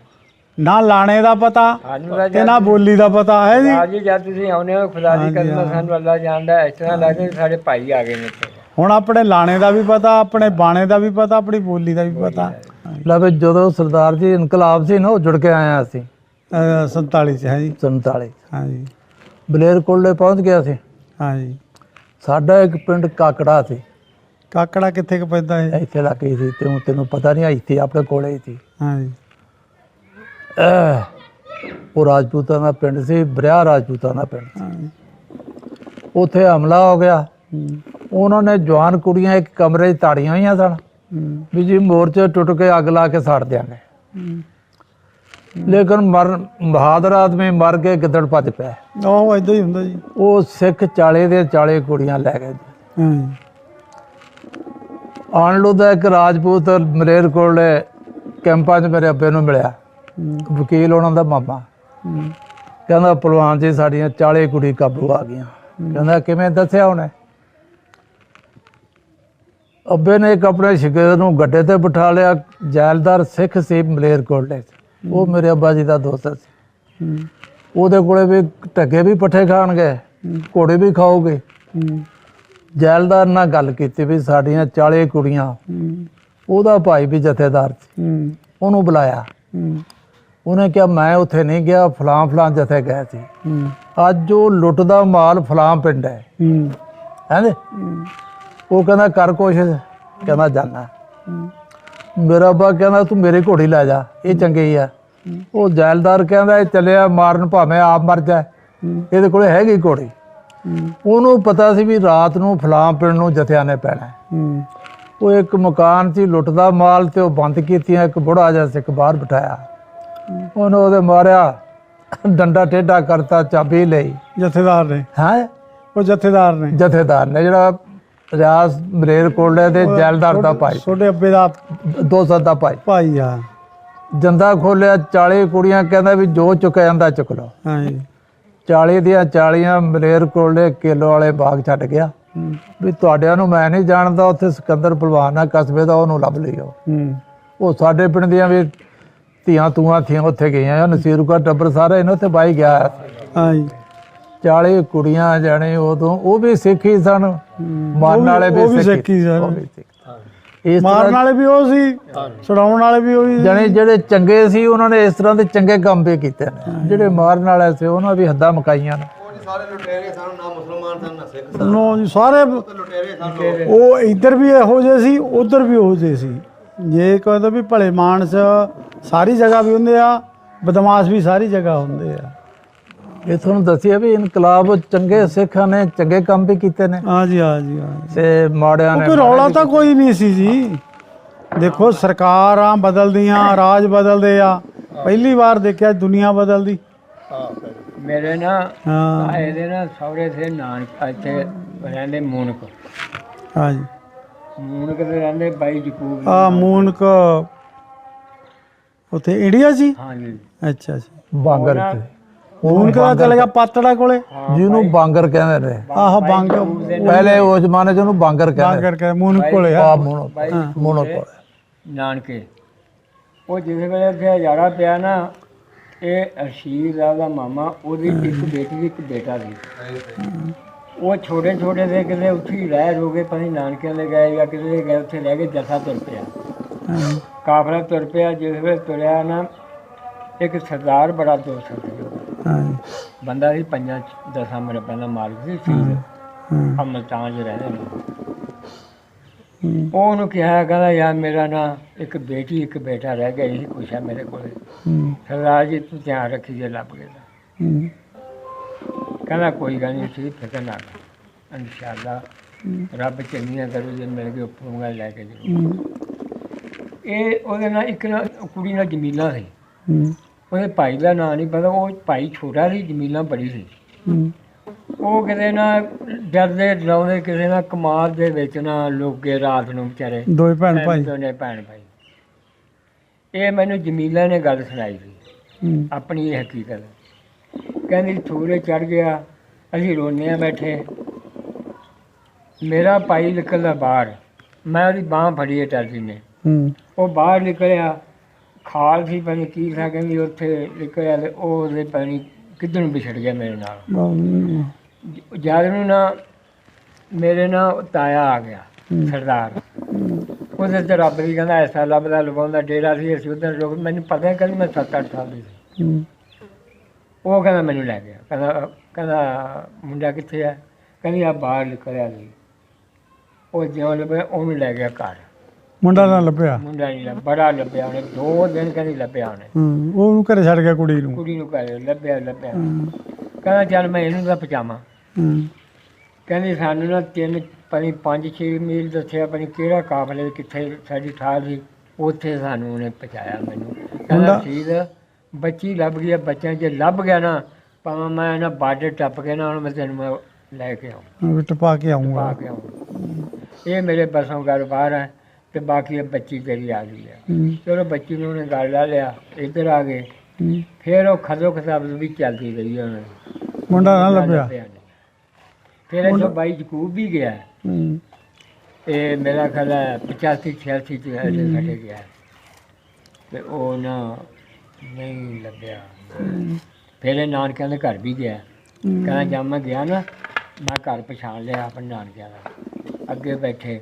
ਨਾ ਲਾਣੇ ਦਾ ਪਤਾ ਸਾਨੂੰ ਤਾਂ ਤੇ ਨਾ ਬੋਲੀ ਦਾ ਪਤਾ ਹੈ ਜੀ। ਜੀ ਜਦ ਤੁਸੀਂ ਆਉਂਦੇ ਹੋ ਖੁਦਾ ਦੀ ਕਸਮ ਸਾਨੂੰ ਅੱਲਾ ਜਾਣਦਾ, ਇਸ ਤਰ੍ਹਾਂ ਲੱਗਦਾ ਵੀ ਸਾਡੇ ਭਾਈ ਆ ਗਏ ਨੇ ਇੱਥੇ। ਹੁਣ ਆਪਣੇ ਲਾਣੇ ਦਾ ਵੀ ਪਤਾ, ਆਪਣੇ ਬਾਣੇ ਦਾ ਵੀ ਪਤਾ, ਆਪਣੀ ਬੋਲੀ ਦਾ ਵੀ ਪਤਾ। ਲੈ ਵੀ ਜਦੋਂ ਸਰਦਾਰ ਜੀ ਇਨਕਲਾਬ ਸੀ ਨਾ ਉਹ ਜੁੜ ਕੇ ਆਇਆ ਸੀ 47 ਚ ਹੈ ਜੀ। 47 ਹਾਂਜੀ ਬਲੇਰਕੋਟਲੇ ਪਹੁੰਚ ਗਿਆ ਸੀ। ਹਾਂਜੀ। ਸਾਡਾ ਇੱਕ ਪਿੰਡ ਕਾਕੜਾ ਸੀ, ਕਾਕੜਾ ਕਿੱਥੇ ਕੁ ਪੈਂਦਾ ਹੈ? ਇੱਥੇ ਲੱਗੀ ਸੀ, ਤੈਨੂੰ ਪਤਾ ਨਹੀਂ, ਇੱਥੇ ਆਪਣੇ ਕੋਲੇ ਹੀ ਸੀ। ਹਾਂਜੀ ਉਹ ਰਾਜਪੂਤਾਂ ਦਾ ਪਿੰਡ ਸੀ, ਬਰਿਆ ਰਾਜਪੂਤਾਂ ਦਾ ਪਿੰਡ ਸੀ। ਹਾਂਜੀ। ਉੱਥੇ ਹਮਲਾ ਹੋ ਗਿਆ। ਹੂੰ, ਉਹਨਾਂ ਨੇ ਜਵਾਨ ਕੁੜੀਆਂ ਇੱਕ ਕਮਰੇ 'ਚ ਤਾੜੀਆਂ ਹੋਈਆਂ ਸਨ ਹੂੰ, ਵੀ ਜੀ ਮੋਰਚੇ ਟੁੱਟ ਕੇ ਅੱਗ ਲਾ ਕੇ ਸਾੜ ਦਿਆਂਗੇ। ਹੂੰ। ਲੇਕਿਨ ਬਹਾਦਰ ਆਦਮੀ ਮਰ ਕੇ ਗਿੱਦੜ ਭੱਜ ਪਿਆ। ਉਹ ਏਦਾਂ ਹੀ ਹੁੰਦਾ ਜੀ। ਉਹ ਸਿੱਖ 40 ਦੇ 40 ਕੁੜੀਆਂ ਲੈ ਗਏ ਜੀ। ਹਾਂਜੀ ਆਣਲੂ ਦਾ ਇੱਕ ਰਾਜਪੂਤ ਮਲੇਰਕੋਟਲੇ ਕੈਂਪਾਂ 'ਚ ਮੇਰੇ ਅੱਬੇ ਨੂੰ ਮਿਲਿਆ, ਹੂੰ, ਵਕੀਲ ਉਹਨਾਂ ਦਾ ਮਾਮਾ। ਹੂੰ, ਕਹਿੰਦਾ ਭਲਵਾਨ ਜੀ ਸਾਡੀਆਂ 40 ਕੁੜੀ ਕਾਬੂ ਆ ਗਈਆਂ। ਕਹਿੰਦਾ ਕਿਵੇਂ? ਦੱਸਿਆ ਉਹਨੇ। ਅੱਬੇ ਨੇ ਇੱਕ ਆਪਣੇ ਸ਼ਿਗਰ ਨੂੰ ਗੱਡੇ ਤੇ ਬਿਠਾ ਲਿਆ। ਜੈਲਦਾਰ ਸਿੱਖ ਸੀ ਮਲੇਰਕੋਟਲੇ 'ਚ, ਉਹ ਮੇਰੇ ਅੱਬਾ ਜੀ ਦਾ ਦੋਸਤ ਸੀ। ਹੂੰ, ਉਹਦੇ ਕੋਲੇ ਵੀ ਢੱਗੇ ਵੀ ਪੱਠੇ ਖਾਣਗੇ, ਘੋੜੇ ਵੀ ਖਾਓਗੇ। ਹੂੰ, ਜੈਲਦਾਰ ਨਾਲ ਗੱਲ ਕੀਤੀ ਵੀ ਸਾਡੀਆਂ 40 ਕੁੜੀਆਂ। ਹੂੰ, ਉਹਦਾ ਭਾਈ ਵੀ ਜਥੇਦਾਰ ਸੀ, ਹੂੰ, ਉਹਨੂੰ ਬੁਲਾਇਆ। ਹੂੰ, ਉਹਨੇ ਕਿਹਾ ਮੈਂ ਉੱਥੇ ਨਹੀਂ ਗਿਆ, ਫਲਾਂ ਜਥੇ ਗਏ ਸੀ। ਹੂੰ, ਅੱਜ ਉਹ ਲੁੱਟ ਦਾ ਮਾਲ ਫਲਾਂ ਪਿੰਡ ਹੈ, ਹੂੰ, ਹੈਂਦੇ। ਉਹ ਕਹਿੰਦਾ ਕਰ ਕੋਸ਼ਿਸ਼। ਕਹਿੰਦਾ ਜਾਣਾ। ਮੇਰਾ ਅੱਬਾ ਕਹਿੰਦਾ ਤੂੰ ਮੇਰੀ ਘੋੜੀ ਲੈ ਜਾ, ਇਹ ਚੰਗੀ ਆ। ਉਹ ਜੈਲਦਾਰ ਕਹਿੰਦਾ ਇਹ ਚੱਲਿਆ ਮਾਰਨ, ਭਾਵੇਂ ਆਪ ਮਰ ਜਾ, ਇਹਦੇ ਕੋਲੇ ਹੈਗੀ ਘੋੜੀ। ਉਹਨੂੰ ਪਤਾ ਸੀ ਵੀ ਰਾਤ ਨੂੰ ਫਲਾਂ ਪਿੰਡ ਨੂੰ ਜਥਿਆਂ ਨੇ ਪੈਣਾ। ਹੂੰ। ਉਹ ਇੱਕ ਮਕਾਨ 'ਚ ਹੀ ਲੁੱਟਦਾ ਮਾਲ ਤੇ ਉਹ ਬੰਦ ਕੀਤੀਆਂ। ਇੱਕ ਬੁੜਾ ਜਿਹਾ ਸਿੱਖ ਬਾਹਰ ਬਿਠਾਇਆ, ਉਹਨੇ ਉਹਦੇ ਮਾਰਿਆ, ਡੰਡਾ ਟੇਢਾ ਕਰਤਾ, ਚਾਬੀ ਲਈ। ਜਥੇਦਾਰ ਨੇ? ਹੈ ਉਹ ਜਥੇਦਾਰ ਨੇ? ਜਥੇਦਾਰ ਨੇ, ਜਿਹੜਾ ਰਿਆਸ ਮਲੇਰਕੋਟਲੇ ਦੇ ਜੈਲਦਾਰ ਦਾ ਭਾਈ, ਤੁਹਾਡੇ ਅੱਬੇ ਦਾ ਦੋਸਤ ਦਾ ਭਾਈ। ਭਾਈ ਆ? ਜੰਦਾ ਖੋਲਿਆ, 40 ਕੁੜੀਆਂ। ਕਹਿੰਦਾ ਵੀ ਜੋ ਚੁੱਕਿਆ ਜਾਂਦਾ ਚੁੱਕ ਲਓ। ਹਾਂਜੀ। 40 ਦੀਆਂ 40 ਮਲੇਰਕੋਟਲੇ ਕਿਲੋ ਵਾਲੇ ਬਾਗ ਛੱਡ ਗਿਆ ਹੂੰ, ਵੀ ਤੁਹਾਡਿਆਂ ਨੂੰ ਮੈਂ ਨਹੀਂ ਜਾਣਦਾ, ਉੱਥੇ ਸਿਕੰਦਰ ਭਲਵਾਨ ਆ ਕਸਬੇ ਦਾ, ਉਹਨੂੰ ਲੱਭ ਲਿਓ। ਹੂੰ, ਉਹ ਸਾਡੇ ਪਿੰਡ ਦੀਆਂ ਵੀ ਧੀਆਂ ਤੂਆਂ ਥੀਆਂ ਉੱਥੇ ਗਈਆਂ। ਨਸੀਰੂ ਦਾ ਟੱਬਰ ਸਾਰਾ ਇਹਨਾਂ ਉੱਥੇ ਬਾਈ ਗਿਆ। ਹਾਂਜੀ। 40 ਕੁੜੀਆਂ ਜਾਣੇ ਉਦੋਂ ਉਹ ਵੀ ਸਿੱਖ ਹੀ ਸਨ, ਮਾਰਨ ਵਾਲੇ ਉਹ ਵੀ ਵੀ ਸਿੱਖ ਹੀ ਸਨ। ਉਹ ਵੀ ਸਿੱਖ। ਇਸ ਮਾਰਨ ਤਰ੍ਹਾਂ ਵਾਲੇ ਵੀ ਉਹ ਸੀ, ਛੁਡਾਉਣ ਵਾਲੇ ਵੀ ਉਹ ਹੀ। ਜਾਣੇ ਜਿਹੜੇ ਚੰਗੇ ਸੀ ਉਹਨਾਂ ਨੇ ਇਸ ਤਰ੍ਹਾਂ ਦੇ ਚੰਗੇ ਕੰਮ ਵੀ ਕੀਤੇ ਨੇ। ਜਿਹੜੇ ਮਾਰਨ ਵਾਲੇ ਸੀ ਉਹਨਾਂ ਵੀ ਹੱਦਾਂ ਮਕਾਈਆਂ ਨੇ। ਉਹ ਜੀ ਸਾਰੇ ਲੁਟੇਰੇ ਸਨ, ਨਾ ਮੁਸਲਮਾਨ ਸਨ ਨਾ ਸਿੱਖ ਸਨ, ਨੋ ਜੀ, ਸਾਰੇ ਲੁਟੇਰੇ ਸਨ। ਉਹ ਇੱਧਰ ਵੀ ਇਹੋ ਜਿਹੇ ਸੀ, ਉੱਧਰ ਵੀ ਉਹੋ ਜਿਹੇ ਸੀ। ਜੇ ਕਹਿੰਦਾ ਵੀ ਭਲੇ ਮਾਨਸ ਸਾਰੀ ਜਗ੍ਹਾ ਵੀ ਹੁੰਦੇ ਆ, ਬਦਮਾਸ਼ ਵੀ ਸਾਰੀ ਜਗ੍ਹਾ ਹੁੰਦੇ ਆ। ਇਹ ਤੁਹਾਨੂੰ ਦੱਸਿਆ ਵੀ ਇਨਕਲਾਬ ਚੰਗੇ ਸਿੱਖਾਂ ਨੇ ਚੰਗੇ ਕੰਮ ਵੀ ਕੀਤੇ ਨੇ ਹਾਂਜੀ ਹਾਂਜੀ ਹਾਂ। ਤੇ ਮਾੜਿਆਂ ਨੇ ਕੋਈ ਰੌਲਾ ਤਾਂ ਕੋਈ ਨਹੀਂ ਸੀ ਜੀ। ਦੇਖੋ ਸਰਕਾਰਾਂ ਬਦਲਦੀਆਂ, ਰਾਜ ਬਦਲਦੇ ਆ। ਪਹਿਲੀ ਵਾਰ ਦੇਖਿਆ ਦੁਨੀਆ ਬਦਲਦੀ। ਮੇਰੇ ਨਾ ਹਾਂ ਇਹਦੇ ਨਾ ਸਹੁਰੇ ਥੇ ਨਾਨਕ ਇੱਥੇ ਰਹਿੰਦੇ ਮੂਨਕ। ਹਾਂਜੀ। ਮੂਨਕ ਤੇ ਰਹਿੰਦੇ ਬਾਈ ਜਕੂਬ। ਆ ਮੂਨਕ ਉੱਥੇ ਇੰਡੀਆ ਸੀ? ਹਾਂਜੀ। ਅੱਛਾ ਜੀ। ਬਾਂਗਰ ਤੇ ਮੂਨਕ ਦਾ ਚਲੇ ਗਿਆ ਪਾਤੜਾ ਕੋਲੇ। ਜਿਹਨੂੰ ਬਾਂਗਰ ਕਹਿੰਦੇ ਨੇ। ਆਹ ਬੰਗ ਪਹਿਲੇ ਉਸ ਜ਼ਮਾਨੇ 'ਚ ਉਹਨੂੰ ਬਾਂਗਰ ਕਹਿੰਦੇ। ਬਾਂਗਰ ਕੇ ਮੂਨਕ ਕੋਲੇ ਆ। ਆ ਮੋਨੋ ਕੋਲ ਨਾਨਕੇ ਉਹ ਜਿਸ ਵੇਲੇ ਉੱਥੇ ਹਜ਼ਾਰਾ ਪਿਆ ਨਾ, ਇਹ ਰਸ਼ੀਦ ਦਾ ਮਾਮਾ, ਉਹਦੀ ਇੱਕ ਬੇਟੀ ਇੱਕ ਬੇਟਾ ਸੀ। ਉਹ ਛੋਟੇ ਛੋਟੇ ਦੇ ਕਿਤੇ ਉੱਥੇ ਹੀ ਰਹਿ ਰੋਗੇ, ਪਤਾ ਨਹੀਂ ਨਾਨਕਿਆਂ ਦੇ ਗਏ ਜਾਂ ਕਿਸੇ ਦੇ ਗਏ, ਉੱਥੇ ਰਹਿ ਕੇ ਜੱਥਾ ਤੁਰ ਪਿਆ, ਕਾਫਲਾ ਤੁਰ ਪਿਆ। ਜਿਸ ਵੇਲੇ ਤੁਰਿਆ ਨਾ, ਇੱਕ ਸਰਦਾਰ ਬੜਾ ਦੋਸਤ ਸੀ, ਹਾਂਜੀ। ਬੰਦਾ ਸੀ 5-10 ਮਰਬਿਆਂ ਦਾ ਮਾਲਕ ਸੀ, ਮਲਤਾਨ 'ਚ ਰਹਿੰਦੇ ਨੇ। ਉਹ ਉਹਨੂੰ ਕਿਹਾ, ਕਹਿੰਦਾ ਯਾਰ ਮੇਰਾ ਨਾ ਇੱਕ ਬੇਟੀ ਇੱਕ ਬੇਟਾ ਰਹਿ ਗਿਆ, ਇਹੀ ਕੁਛ ਹੈ ਮੇਰੇ ਕੋਲ। ਸਰਦਾਰ ਜੀ ਤੂੰ ਧਿਆਨ ਰੱਖੀ ਜੇ ਲੱਭ ਗਏ ਤਾਂ। ਕਹਿੰਦਾ ਕੋਈ ਗੱਲ ਨਹੀਂ, ਤੁਸੀਂ ਫਿਕਰ ਨਾ ਕਰੋ, ਇਨਸ਼ਾਅੱਲਾ ਰੱਬ ਚੰਗੀਆਂ ਕਰੂ, ਜੇ ਮਿਲ ਗਏ ਉੱਪਰੋਂ ਲੈ ਕੇ ਜ਼ਰੂਰ। ਇਹ ਉਹਦੇ ਨਾਲ ਇੱਕ ਨਾ ਕੁੜੀ ਨਾਲ ਜਮੀਲਾ ਸੀ। ਉਹਦੇ ਭਾਈ ਦਾ ਨਾਂ ਨਹੀਂ ਪਤਾ, ਉਹ ਭਾਈ ਛੋਟਾ ਸੀ, ਜਮੀਲਾ ਬੜੀ ਸੀ। ਉਹ ਕਿਤੇ ਨਾ ਡਰਦੇ ਡਰਾਉਂਦੇ ਕਿਸੇ ਨਾਲ ਕਮਾਦ ਦੇ ਵਿੱਚ ਨਾ ਲੋਕੇ ਰਾਤ ਨੂੰ ਵਿਚਾਰੇ ਦੋਵੇਂ ਭੈਣ ਭਾਈ। ਦੋਨੇ ਭੈਣ ਭਾਈ। ਇਹ ਮੈਨੂੰ ਜਮੀਲਾ ਨੇ ਗੱਲ ਸੁਣਾਈ ਸੀ, ਆਪਣੀ ਇਹ ਹਕੀਕਤ। ਕਹਿੰਦੀ ਥੂਰੇ ਚੜ ਗਿਆ। ਅਸੀਂ ਰੋਂਦੇ ਹਾਂ ਬੈਠੇ। ਮੇਰਾ ਭਾਈ ਨਿਕਲਦਾ ਬਾਹਰ, ਮੈਂ ਉਹਦੀ ਬਾਂਹ ਫੜੀ ਹੈ ਟਰਜੀ ਨੇ। ਉਹ ਬਾਹਰ ਨਿਕਲਿਆ, ਖਾਲ ਸੀ ਪਤਾ ਨਹੀਂ ਕੀ ਥਾ, ਕਹਿੰਦੀ ਉੱਥੇ ਨਿਕਲਿਆ ਤੇ ਉਹ ਉਹਦੇ ਪਤਾ ਨਹੀਂ ਕਿੱਧਰ ਨੂੰ ਵਿਛੜ ਗਿਆ ਮੇਰੇ ਨਾਲ। ਜਦ ਨੂੰ ਨਾ ਮੇਰੇ ਨਾਲ ਤਾਇਆ ਆ ਗਿਆ ਸਰਦਾਰ। ਉਹਦੇ ਤੇ ਰੱਬ ਦੀ ਕਹਿੰਦਾ ਐਸਾ ਲੱਭਦਾ ਲਵਾਉਂਦਾ ਡੇਰਾ ਸੀ। ਅਸੀਂ ਉੱਧਰ ਲੋਕ, ਮੈਨੂੰ ਪਤਾ ਨਹੀਂ, ਕਹਿੰਦੀ ਮੈਂ 7-8 ਸਾਲ ਦੀ ਸੀ। ਉਹ ਕਹਿੰਦਾ ਮੈਨੂੰ ਲੈ ਗਿਆ, ਕਹਿੰਦਾ ਮੁੰਡਾ ਕਿੱਥੇ ਆ? ਕਹਿੰਦੀ ਆ ਬਾਹਰ ਨਿਕਲਿਆ ਸੀ। ਉਹ ਜਿਉਂ ਲੱਭਿਆ ਉਹਨੂੰ ਲੈ ਗਿਆ ਘਰ। ਮੁੰਡਾ ਨਾ ਲੱਭਿਆ? ਮੁੰਡਾ ਨਹੀਂ ਲੱਭਿਆ, ਬੜਾ ਲੱਭਿਆ ਉਹਨੇ, 2 ਦਿਨ ਕਹਿੰਦੀ ਲੱਭਿਆ ਉਹਨੇ। ਉਹਨੂੰ ਘਰੇ ਛੱਡ ਗਿਆ ਕੁੜੀ ਨੂੰ? ਕੁੜੀ ਨੂੰ ਘਰੇ ਲੱਭਿਆ। ਕਹਿੰਦਾ ਚੱਲ ਮੈਂ ਇਹਨੂੰ ਤਾਂ ਪਹੁੰਚਾਵਾਂ। ਕਹਿੰਦੀ ਸਾਨੂੰ ਨਾ 5-6 ਮੀਲ ਦੱਸਿਆ, ਪਤਾ ਨਹੀਂ ਕਿਹੜਾ ਕਾਫਲੇ ਕਿੱਥੇ ਸਾਡੀ ਠਾਹ ਸੀ, ਉੱਥੇ ਸਾਨੂੰ ਉਹਨੇ ਪਹੁੰਚਾਇਆ ਮੈਨੂੰ। ਕਹਿੰਦਾ ਠੀਕ ਬੱਚੀ ਲੱਭ ਗਈ। ਬੱਚਿਆਂ 'ਚ ਲੱਭ ਗਿਆ ਨਾ, ਭਾਵੇਂ ਮੈਂ ਨਾ ਬਾਰਡਰ ਟੱਪ ਕੇ ਨਾ ਹੁਣ ਮੈਂ ਤੈਨੂੰ ਮੈਂ ਲੈ ਕੇ ਆਉਂ, ਟਪਾ ਕੇ ਆਉਂਗਾ। ਪਾ ਕੇ ਆਉਂ। ਇਹ ਮੇਰੇ ਬਸੋਂ ਘਰ ਬਾਹਰ ਹੈ ਤੇ ਬਾਕੀ ਇਹ ਬੱਚੀ ਤੇਰੀ ਆ ਗਈ ਹੈ। ਚਲੋ ਬੱਚੀ ਨੂੰ ਉਹਨੇ ਗੱਲ ਲਾ ਲਿਆ, ਇੱਧਰ ਆ ਗਏ। ਫਿਰ ਉਹ ਖਦੋ ਖਸਾਬ ਵੀ ਚੱਲਦੀ ਰਹੀ ਉਹਨਾਂ ਦੀ। ਮੁੰਡਾ ਨਾ ਲੱਭਿਆ। ਫਿਰ 122 ਜਕੂਬ ਵੀ ਗਿਆ। ਇਹ ਮੇਰਾ ਖਿਆਲ ਹੈ 85-86 ਚ ਸਾਡੇ ਗਿਆ ਤੇ ਉਹ ਨਾ ਨਹੀਂ ਲੱਭਿਆ। ਫਿਰ ਇਹ ਨਾਨਕਿਆਂ ਦੇ ਘਰ ਵੀ ਗਿਆ। ਕਹਿੰਦਾ ਜਦ ਮੈਂ ਗਿਆ ਨਾ, ਮੈਂ ਘਰ ਪਛਾਣ ਲਿਆ ਆਪਣੇ ਨਾਨਕਿਆਂ ਦਾ। ਅੱਗੇ ਬੈਠੇ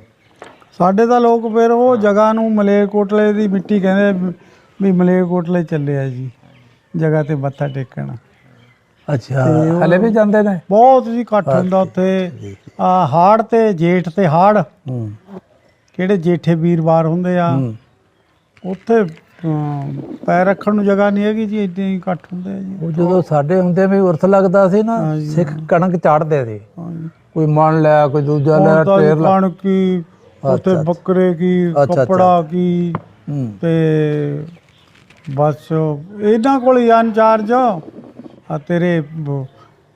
ਸਾਡੇ ਤਾਂ ਲੋਕ ਫਿਰ ਉਹ ਜਗ੍ਹਾ ਨੂੰ ਮਲੇਰਕੋਟਲੇ ਦੀ ਮਿੱਟੀ ਕਹਿੰਦੇ ਵੀ ਮਲੇਰਕੋਟਲੇ ਚੱਲੇ ਆ ਜੀ ਜਗ੍ਹਾ ਤੇ ਮੱਥਾ ਟੇਕਣ। ਅੱਛਾ, ਹਲੇ ਵੀ ਜਾਂਦੇ ਨੇ? ਬਹੁਤ ਜੀ ਇਕੱਠ ਹੁੰਦਾ ਉੱਥੇ। ਹਾੜ ਤੇ ਜੇਠ ਤੇ ਹਾੜ, ਕਿਹੜੇ ਜੇਠੇ ਵੀਰਵਾਰ ਹੁੰਦੇ ਆ ਉੱਥੇ ਪੈਰ ਰੱਖਣ ਨੂੰ ਜਗ੍ਹਾ ਨਹੀਂ ਹੈਗੀ ਜੀ, ਏਦਾਂ ਹੀ ਇਕੱਠ ਹੁੰਦੇ ਆ ਜੀ। ਉਹ ਜਦੋਂ ਸਾਡੇ ਹੁੰਦੇ ਵੀ ਉਰਥ ਲੱਗਦਾ ਸੀ ਨਾ, ਸਿੱਖ ਕਣਕ ਚਾੜਦੇ ਸੀ। ਕੋਈ ਮਣ ਲਿਆ, ਕੋਈ ਦੂਜਾ ਲਿਆ, ਟੇਰ ਲਾ, ਕਣਕ ਕੀ, ਉੱਥੇ ਬੱਕਰੇ ਕੀ, ਕੱਪੜਾ ਕੀ, ਤੇ ਬਸ ਇਹਨਾਂ ਕੋਲ ਹੀ ਇੰਚਾਰਜ ਆ ਤੇਰੇ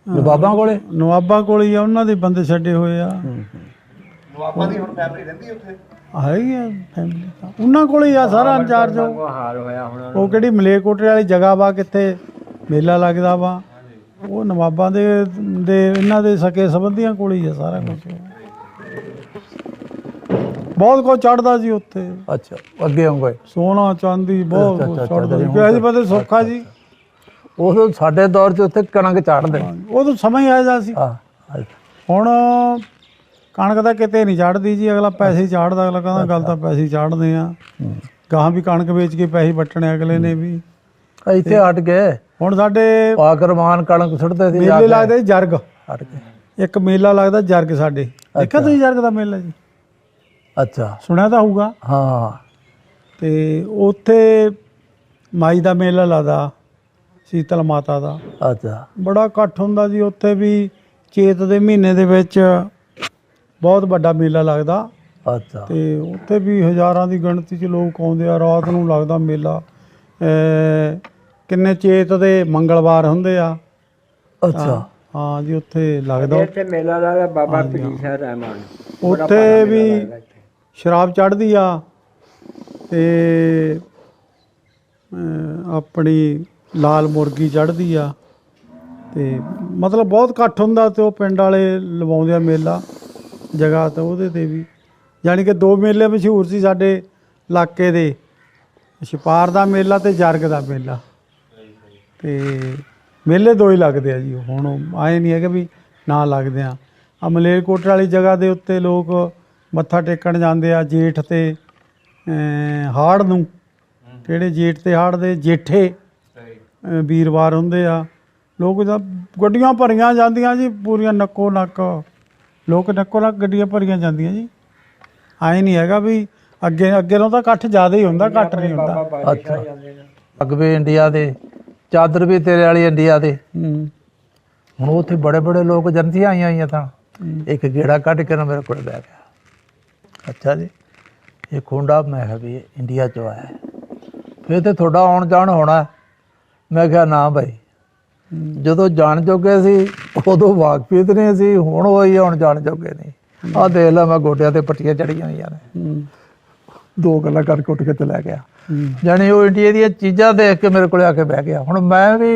ਨਵਾਬਾਂ ਕੋਲੇ। ਨਵਾਬਾਂ ਕੋਲ ਹੀ ਆ, ਉਹਨਾਂ ਦੇ ਬੰਦੇ ਛੱਡੇ ਹੋਏ ਆ। ਨਵਾਬਾਂ ਦੀ ਹੁਣ ਫੈਮਿਲੀ ਰਹਿੰਦੀ ਉੱਥੇ? ਹੈਗੀ ਆ ਫੈਮਿਲੀ ਤਾਂ ਉਹਨਾਂ ਕੋਲ ਹੀ ਆ ਸਾਰਾ ਇੰਚਾਰਜ। ਉਹ ਹਾਲ ਹੋਇਆ ਹੁਣ। ਉਹ ਕਿਹੜੀ ਮਲੇਰਕੋਟਲੇ ਵਾਲੀ ਜਗ੍ਹਾ ਵਾ, ਕਿੱਥੇ ਮੇਲਾ ਲੱਗਦਾ ਵਾ, ਉਹ ਨਵਾਬਾਂ ਦੇ ਇਹਨਾਂ ਦੇ ਸਕੇ ਸੰਬੰਧੀਆਂ ਕੋਲ ਹੀ ਆ ਸਾਰਾ ਕੁਝ। ਬਹੁਤ ਕੁਝ ਚੜਦਾ ਜੀ ਉੱਥੇ। ਅੱਛਾ, ਅੱਗੇ ਆਉਂਗੇ ਸੋਨਾ ਚਾਂਦੀ ਬਹੁਤ ਚੜਦਾ ਜੀ। ਕਿਸੇ ਬੰਦੇ ਸੌਖਾ ਜੀ। ਉਦੋਂ ਸਾਡੇ ਦੌਰ 'ਚ ਉੱਥੇ ਕਣਕ ਚਾੜਦੇ। ਉਦੋਂ ਸਮਾਂ ਹੀ ਆਇਆ ਸੀ। ਹੁਣ ਕਣਕ ਤਾਂ ਕਿਤੇ ਨਹੀਂ ਚੜਦੀ ਜੀ, ਅਗਲਾ ਪੈਸੇ ਹੀ ਚਾੜਦਾ। ਅਗਲਾ ਕਹਿੰਦਾ ਗੱਲ ਤਾਂ ਪੈਸੇ ਹੀ ਚਾੜਦੇ ਆ, ਗਾਹਾਂ ਵੀ ਕਣਕ ਵੇਚ ਕੇ ਪੈਸੇ ਵੱਟਣੇ ਅਗਲੇ ਨੇ ਵੀ। ਇੱਥੇ ਹਟ ਗਏ। ਹੁਣ ਸਾਡੇ ਪਾਕਰਮਾਨ ਕਣਕ ਸੁੱਟਦੇ ਸੀ। ਮੇਲੇ ਲੱਗਦੇ ਸੀ ਜਰਗ, ਹਟ ਗਏ। ਇੱਕ ਮੇਲਾ ਲੱਗਦਾ ਜਰਗ ਸਾਡੇ। ਦੇਖਿਆ ਤੁਸੀਂ ਜਰਗ ਦਾ ਮੇਲਾ ਜੀ? ਅੱਛਾ, ਸੁਣਿਆ ਤਾਂ ਹੋਊਗਾ। ਹਾਂ। ਤੇ ਉੱਥੇ ਮਾਈ ਦਾ ਮੇਲਾ ਲੱਗਦਾ, ਸੀਤਲ ਮਾਤਾ ਦਾ। ਅੱਛਾ, ਬੜਾ ਇਕੱਠ ਹੁੰਦਾ ਜੀ ਉੱਥੇ ਵੀ। ਚੇਤ ਦੇ ਮਹੀਨੇ ਦੇ ਵਿੱਚ ਬਹੁਤ ਵੱਡਾ ਮੇਲਾ ਲੱਗਦਾ। ਅੱਛਾ। ਤੇ ਉੱਥੇ ਵੀ ਹਜ਼ਾਰਾਂ ਦੀ ਗਿਣਤੀ 'ਚ ਲੋਕ ਆਉਂਦੇ ਆ। ਰਾਤ ਨੂੰ ਲੱਗਦਾ ਮੇਲਾ। ਕਿੰਨੇ ਚੇਤ ਦੇ ਮੰਗਲਵਾਰ ਹੁੰਦੇ ਆ। ਅੱਛਾ, ਹਾਂ ਜੀ, ਉੱਥੇ ਲੱਗਦਾ। ਇੱਥੇ ਮੇਲਾ ਲੱਗਦਾ ਬਾਬਾ ਪੀਰ ਸਾਹਿਬ ਰਹਿਮਾਨ। ਉੱਥੇ ਵੀ ਸ਼ਰਾਬ ਚੜ੍ਹਦੀ ਆ ਤੇ ਆਪਣੀ ਲਾਲ ਮੁਰਗੀ ਚੜ੍ਹਦੀ ਆ। ਤੇ ਮਤਲਬ ਬਹੁਤ ਇਕੱਠ ਹੁੰਦਾ। ਤੇ ਉਹ ਪਿੰਡ ਵਾਲੇ ਲਵਾਉਂਦੇ ਆ ਮੇਲਾ ਜਗ੍ਹਾ ਤੇ ਉਹਦੇ ਤੇ ਵੀ। ਜਾਣੀ ਕਿ 2 ਮੇਲੇ ਮਸ਼ਹੂਰ ਸੀ ਸਾਡੇ ਇਲਾਕੇ ਦੇ, ਛਪਾਰ ਦਾ ਮੇਲਾ ਤੇ ਜਰਗ ਦਾ ਮੇਲਾ। ਤੇ ਮੇਲੇ 2 ਹੀ ਲੱਗਦੇ ਆ ਜੀ। ਹੁਣ ਆਏ ਨਹੀਂ ਹੈਗੇ ਵੀ ਨਾ ਲੱਗਦੇ ਆ। ਮਲੇਰਕੋਟਲੇ ਵਾਲੀ ਜਗ੍ਹਾ ਦੇ ਉੱਤੇ ਲੋਕ ਮੱਥਾ ਟੇਕਣ ਜਾਂਦੇ ਆ ਜੇਠ ਤੇ ਹਾੜ ਨੂੰ। ਕਿਹੜੇ ਜੇਠ ਤੇ ਹਾੜ ਦੇ ਜੇਠੇ ਵੀਰਵਾਰ ਹੁੰਦੇ ਆ। ਲੋਕ ਤਾਂ ਗੱਡੀਆਂ ਭਰੀਆਂ ਜਾਂਦੀਆਂ ਜੀ, ਪੂਰੀਆਂ ਨੱਕੋ ਨੱਕ। ਲੋਕ ਨੱਕੋ ਨੱਕ ਗੱਡੀਆਂ ਭਰੀਆਂ ਜਾਂਦੀਆਂ ਜੀ। ਆਏ ਨਹੀਂ ਹੈਗਾ ਵੀ ਅੱਗੇ ਨੂੰ ਤਾਂ ਇਕੱਠ ਜ਼ਿਆਦਾ ਹੀ ਹੁੰਦਾ, ਘੱਟ ਨਹੀਂ ਹੁੰਦਾ। ਅੱਛਾ, ਪੱਗ ਵੀ ਇੰਡੀਆ ਦੇ, ਚਾਦਰ ਵੀ ਤੇਰੇ ਵਾਲੀ ਇੰਡੀਆ ਦੇ। ਹੁਣ ਉੱਥੇ ਬੜੇ ਬੜੇ ਲੋਕ ਜਨਤੀਆਂ ਆਈਆਂ ਹੋਈਆਂ ਤਾਂ ਇੱਕ ਗੇੜਾ ਕੱਢ ਕੇ ਨਾ ਮੇਰੇ ਕੋਲ ਬਹਿ ਗਿਆ। ਅੱਛਾ ਜੀ, ਇਹ ਖੁੰਡਾ, ਮੈਂ ਕਿਹਾ ਵੀ ਇੰਡੀਆ 'ਚੋਂ ਆਇਆ, ਫਿਰ ਤੇ ਤੁਹਾਡਾ ਆਉਣ ਜਾਣ ਹੋਣਾ। ਮੈਂ ਕਿਹਾ ਨਾ ਭਾਈ, ਜਦੋਂ ਜਾਣ ਜੋਗੇ ਸੀ ਉਦੋਂ ਵਾਕਫੀਤ ਨਹੀਂ ਸੀ, ਹੁਣ ਉਹੀ ਹੁਣ ਜਾਣ ਜੋਗੇ ਨਹੀਂ। ਆਹ ਦੇਖ ਲਾ, ਮੈਂ ਗੋਡਿਆਂ ਤੇ ਪੱਟੀਆਂ ਚੜੀਆਂ ਹੋਈਆਂ ਨੇ। 2 ਗੱਲਾਂ ਕਰਕੇ ਉੱਠ ਕੇ ਚਲਾ ਗਿਆ। ਜਾਣੀ ਉਹ ਇੰਡੀਆ ਦੀਆਂ ਚੀਜ਼ਾਂ ਦੇਖ ਕੇ ਮੇਰੇ ਕੋਲ ਆ ਕੇ ਬਹਿ ਗਿਆ। ਹੁਣ ਮੈਂ ਵੀ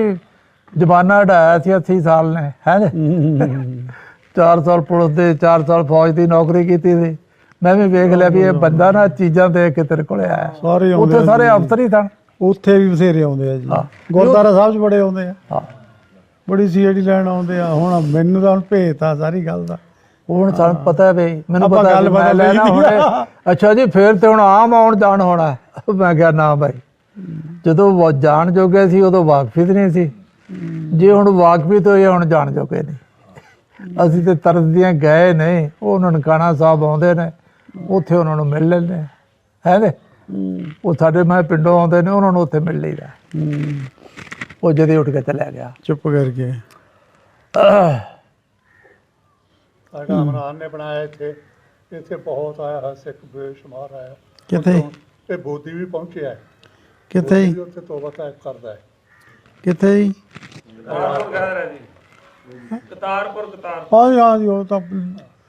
ਜ਼ਮਾਨਾ ਹਟਾਇਆ ਸੀ 80 ਸਾਲ ਨੇ ਹੈ ਜੀ 4 ਸਾਲ ਪੁਲਿਸ ਦੇ 4 ਸਾਲ ਫੌਜ ਦੀ ਨੌਕਰੀ ਕੀਤੀ ਸੀ। ਮੈਂ ਵੀ ਵੇਖ ਲਿਆ ਵੀ ਇਹ ਬੰਦਾ ਨਾ ਚੀਜ਼ਾਂ ਦੇਖ ਕੇ ਤੇਰੇ ਕੋਲੇ ਆਇਆ। ਸਾਰੇ ਆਉਂਦੇ ਉੱਥੇ ਸਾਰੇ ਅਫਸਰ ਹੀ ਸਨ। ਉੱਥੇ ਵੀ ਬਥੇਰੇ ਆਉਂਦੇ ਆ ਜੀ, ਹਾਂ। ਗੁਰਦੁਆਰਾ ਸਾਹਿਬ 'ਚ ਬੜੇ ਆਉਂਦੇ ਆ, ਹਾਂ ਬੜੀ ਸੀਆਈਡੀ ਲੈਣ ਆਉਂਦੇ ਆ। ਹੁਣ ਮੈਨੂੰ ਤਾਂ ਹੁਣ ਭੇਤ ਆ ਸਾਰੀ ਗੱਲ ਦਾ। ਹੁਣ ਸਾਨੂੰ ਪਤਾ ਵੀ ਮੈਨੂੰ ਆਪਾਂ ਪਤਾ ਗੱਲ ਵੀ ਮੈਂ ਬਦਲ ਲੈਣਾ ਲਈ ਦੀ ਆ। ਹੁਣ। ਅੱਛਾ ਜੀ ਫਿਰ ਤੇ ਹੁਣ ਆਮ ਆਉਣ ਜਾਣ ਹੋਣਾ। ਮੈਂ ਕਿਹਾ ਨਾ ਭਾਈ, ਜਦੋਂ ਜਾਣ ਜੋਗੇ ਸੀ ਉਦੋਂ ਵਾਕਫੀਤ ਨਹੀਂ ਸੀ, ਜੇ ਹੁਣ ਵਾਕਫੀਤ ਹੋਏ ਹੁਣ ਜਾਣ ਜੋਗੇ ਨਹੀਂ। ਅਸੀਂ ਤੇ ਤਰਸਦੀਆਂ ਗਏ ਨਹੀਂ। ਉਹ ਨਨਕਾਣਾ ਸਾਹਿਬ ਆਉਂਦੇ ਨੇ, ਉੱਥੇ ਉਹਨਾਂ ਨੂੰ ਮਿਲ ਲੈਂਦੇ ਹੈ ਨੇ। ਉਹ ਸਾਡੇ ਮੈਂ ਪਿੰਡੋਂ ਆਉਂਦੇ ਨੇ, ਉਹਨਾਂ ਨੂੰ ਉੱਥੇ ਮਿਲ ਲਈਦਾ। ਉਹ ਜਦੇ ਉੱਠ ਕੇ ਚਲਿਆ ਗਿਆ ਚੁੱਪ ਕਰਕੇ। ਸਾਡਾ ਇਮਰਾਨ ਨੇ ਬਣਾਇਆ ਇੱਥੇ, ਇੱਥੇ ਬਹੁਤ ਆਇਆ ਹੈ ਸਿੱਖ ਬੇਸ਼ੁਮਾਰ ਆਇਆ। ਕਿੱਥੇ ਤੇ ਬੋਧੀ ਵੀ ਪਹੁੰਚਿਆ ਹੈ, ਕਿੱਥੇ ਬੋਧੀ ਉੱਥੇ ਤੋਬਾ ਤੈਅ ਕਰਦਾ ਹੈ। ਕਿੱਥੇ ਜੀ? ਹਾਂ ਜੀ ਉਹ ਤਾਂ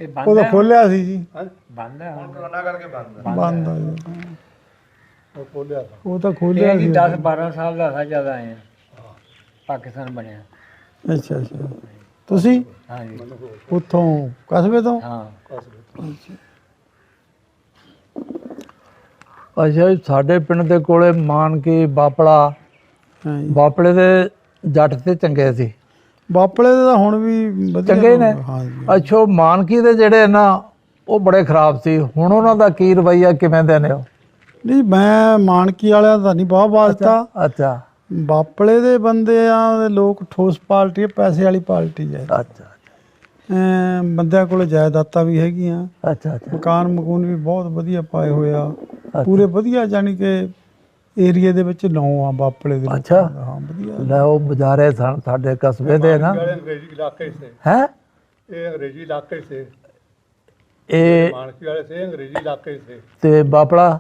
ਇਹ ਉਹ ਤਾਂ ਖੋਲਿਆ ਸੀ ਜੀ, ਬੰਦ ਹੈ ਹੁਣ। ਕਰੋਨਾ ਕਰਕੇ ਬੰਦ ਬੰਦ ਆ ਜੀ। ਉਹ ਖੋਲਿਆ ਸੀ। ਉਹ ਤਾਂ ਖੋਲਿਆ ਇਹ ਸੀ। 10-12 ਸਾਲ ਦਾ ਸਾ ਜ਼ਿਆਦਾ ਆਏ ਆ ਪਾਕਿਸਤਾਨ ਬਣਿਆ। ਅੱਛਾ ਅੱਛਾ। ਤੁਸੀਂ ਹਾਂਜੀ ਉੱਥੋਂ ਕਸਬੇ ਤੋਂ? ਹਾਂ। ਅੱਛਾ ਜੀ, ਸਾਡੇ ਪਿੰਡ ਦੇ ਕੋਲੇ ਮਾਨਕੀ ਬਾਪਲਾ, ਹਾਂ ਜੀ। ਬਾਪਲੇ ਦੇ ਜੱਟ ਤੇ ਚੰਗੇ ਸੀ, ਬਾਪਲੇ ਦੇ ਤਾਂ ਹੁਣ ਵੀ ਵਧੀਆ ਚੰਗੇ ਨੇ। ਹਾਂ ਜੀ। ਅੱਛਾ ਮਾਨਕੀ ਦੇ ਜਿਹੜੇ ਨਾ ਉਹ ਬੜੇ ਖਰਾਬ ਸੀ। ਹੁਣ ਉਹਨਾਂ ਦਾ ਕੀ ਰਵੱਈਆ ਕਿਵੇਂ ਦੇ ਨੇ ਉਹ? ਨਹੀਂ ਮੈਂ ਮਾਨਕੀ ਵਾਲਿਆਂ ਦਾ ਨਹੀਂ ਬਹੁਤ ਵਾਸਤਾ। ਅੱਛਾ ਬਾਪਲੇ ਦੇ ਬੰਦਿਆਂ ਦੇ ਲੋਕ ਠੋਸ ਪਾਰਟੀ ਹੈ, ਪੈਸੇ ਵਾਲੀ ਪਾਰਟੀ ਹੈ। ਅੱਛਾ ਬੰਦਿਆਂ ਕੋਲ ਜਾਇਦਾਦਾਂ ਵੀ ਹੈਗੀਆਂ, ਅੱਛਾ ਅੱਛਾ ਮਕਾਨ ਮਕੂਨ ਵੀ ਬਹੁਤ ਵਧੀਆ ਪਾਏ ਹੋਏ ਆ, ਪੂਰੇ ਵਧੀਆ। ਜਾਣੀ ਕਿ ਏਰੀਏ ਦੇ ਵਿੱਚ ਨਾਂ ਆ ਬਾਪਲੇ ਦੇ ਲੋਕਾਂ ਅੱਛਾ। ਦਾ। ਹਾਂ ਵਧੀਆ। ਲੈ ਉਹ ਬਜ਼ਾਰੇ ਸਨ ਸਾਡੇ ਕਸਬੇ ਦੇ ਨਾ वाले अंग्रेजी इलाके से, ਹੈ। ये अंग्रेजी इलाके से, ਇਹ मानकी वाले से अंग्रेजी इलाके से। ਤੇ ਬਾਪਲਾ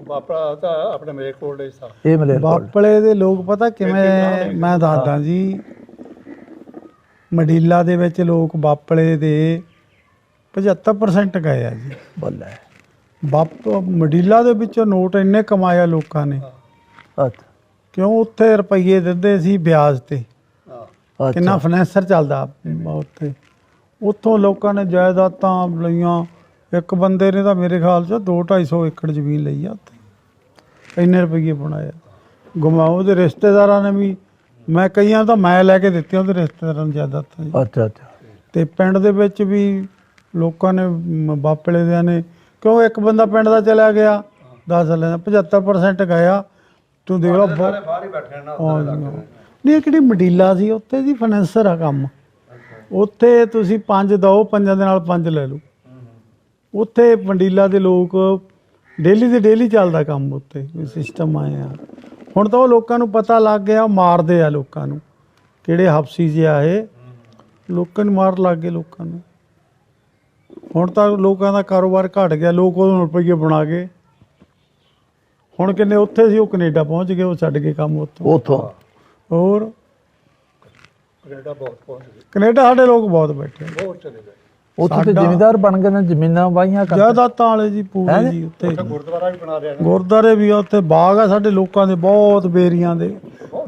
बापड़ा था अपने मेरे कोल था। ਇਹ ਮਲੇ ਬਾਪਲੇ ਦੇ ਲੋਕ ਪਤਾ ਕਿਵੇਂ, ਮੈਂ ਦੱਸਦਾ ਜੀ। ਮਡੀਲਾ ਦੇ ਵਿੱਚ ਲੋਕ ਬਾਪਲੇ ਦੇ 75% ਗਏ ਆ ਜੀ। ਬੱਲੇ। ਮਡੀਲਾ ਦੇ ਵਿੱਚੋਂ ਨੋਟ ਇੰਨੇ ਕਮਾਇਆ ਲੋਕਾਂ ਨੇ, ਅੱਛਾ ਕਿਉਂ ਉੱਥੇ ਰੁਪਈਏ ਦਿੰਦੇ ਸੀ ਵਿਆਜ ਤੇ। हाँ ਕਿੰਨਾ ਫਾਈਨੈਂਸਰ ਚੱਲਦਾ ਉੱਥੇ। ਉੱਥੋਂ ਲੋਕਾਂ ਨੇ ਜਾਇਦਾਦਾਂ ਲਈਆਂ। ਇੱਕ ਬੰਦੇ ਨੇ ਤਾਂ ਮੇਰੇ ਖਿਆਲ 'ਚ 200-250 ਏਕੜ ਜ਼ਮੀਨ ਲਈ ਆ ਉੱਥੇ, ਇੰਨੇ ਰੁਪਈਏ ਬਣਾਏ। ਗੁਮਾਓ ਦੇ ਰਿਸ਼ਤੇਦਾਰਾਂ ਨੇ ਵੀ, ਮੈਂ ਕਈਆਂ ਤਾਂ ਮੈਂ ਲੈ ਕੇ ਦਿੱਤੀਆਂ ਉਹਦੇ ਰਿਸ਼ਤੇਦਾਰਾਂ ਨੂੰ ਜਾਇਦਾਦਾਂ ਜੀ। ਅੱਛਾ ਅੱਛਾ ਤੇ ਪਿੰਡ ਦੇ ਵਿੱਚ ਵੀ ਲੋਕਾਂ ਨੇ ਬਾਪਲੇ ਦਿਆਂ ਨੇ, ਕਿਉਂ ਇੱਕ ਬੰਦਾ ਪਿੰਡ ਦਾ ਚਲਿਆ ਗਿਆ 10 ਸਾਲਾਂ ਦਾ 75% ਗਿਆ। ਤੂੰ ਦੇਖ ਲਾ ਸਾਰੇ ਬਾਹਰ ਹੀ ਬੈਠੇ ਨਾ ਉੱਧਰ ਇਲਾਕੇ ਦੇ। ਨਹੀਂ, ਕਿਹੜੀ ਮਡੀਲਾ ਸੀ ਉੱਥੇ ਦੀ ਫਾਈਨੈਂਸਰ ਆ ਕੰਮ। ਉੱਥੇ ਤੁਸੀਂ 5 ਦਿਓ, 5 ਦੇ ਨਾਲ 5 ਲੈ ਲਓ। ਉੱਥੇ ਮੰਡੀਲਾ ਦੇ ਲੋਕ ਡੇਲੀ ਦੇ ਡੇਲੀ ਚੱਲਦਾ ਕੰਮ ਉੱਥੇ, ਕੋਈ ਸਿਸਟਮ ਆਇਆ। ਹੁਣ ਤਾਂ ਉਹ ਲੋਕਾਂ ਨੂੰ ਪਤਾ ਲੱਗ ਗਿਆ, ਮਾਰਦੇ ਆ ਲੋਕਾਂ ਨੂੰ। ਕਿਹੜੇ ਹਫਸੀ ਜਿਹਾ ਇਹ ਲੋਕਾਂ ਨੂੰ ਮਾਰ ਲੱਗ ਗਏ ਲੋਕਾਂ ਨੂੰ। ਹੁਣ ਤਾਂ ਲੋਕਾਂ ਦਾ ਕਾਰੋਬਾਰ ਘਟ ਗਿਆ। ਲੋਕ ਉਹਨੂੰ ਰੁਪਈਏ ਬਣਾ ਕੇ ਹੁਣ ਕਿੰਨੇ ਉੱਥੇ ਸੀ, ਉਹ ਕੈਨੇਡਾ ਪਹੁੰਚ ਗਏ, ਉਹ ਛੱਡ ਕੇ ਕੰਮ ਉੱਥੋਂ। ਹੋਰ कनेडा बहुत पहुंच गए, ਕੈਨੇਡਾ ਸਾਡੇ ਲੋਕ ਬਹੁਤ ਬੈਠੇ। बहुत चले गए। ਉੱਥੇ ਤੇ ਜ਼ਿਮੀਂਦਾਰ ਬਣ ਗਏ ਨੇ, ਜ਼ਮੀਨਾਂ ਵਾਹੀਆਂ ਕਰਦੇ। ਜਾਇਦਾਦਾਂ ਵਾਲੇ ਜੀ ਪੂਰੇ ਜੀ। ਉੱਥੇ गुरुद्वारा भी बना रहे हैं। ਗੁਰਦਾਰੇ ਵੀ ਆ, ਉੱਥੇ ਬਾਗ ਆ ਸਾਡੇ ਲੋਕਾਂ ਦੇ ਬਹੁਤ, ਬੇਰੀਆਂ ਦੇ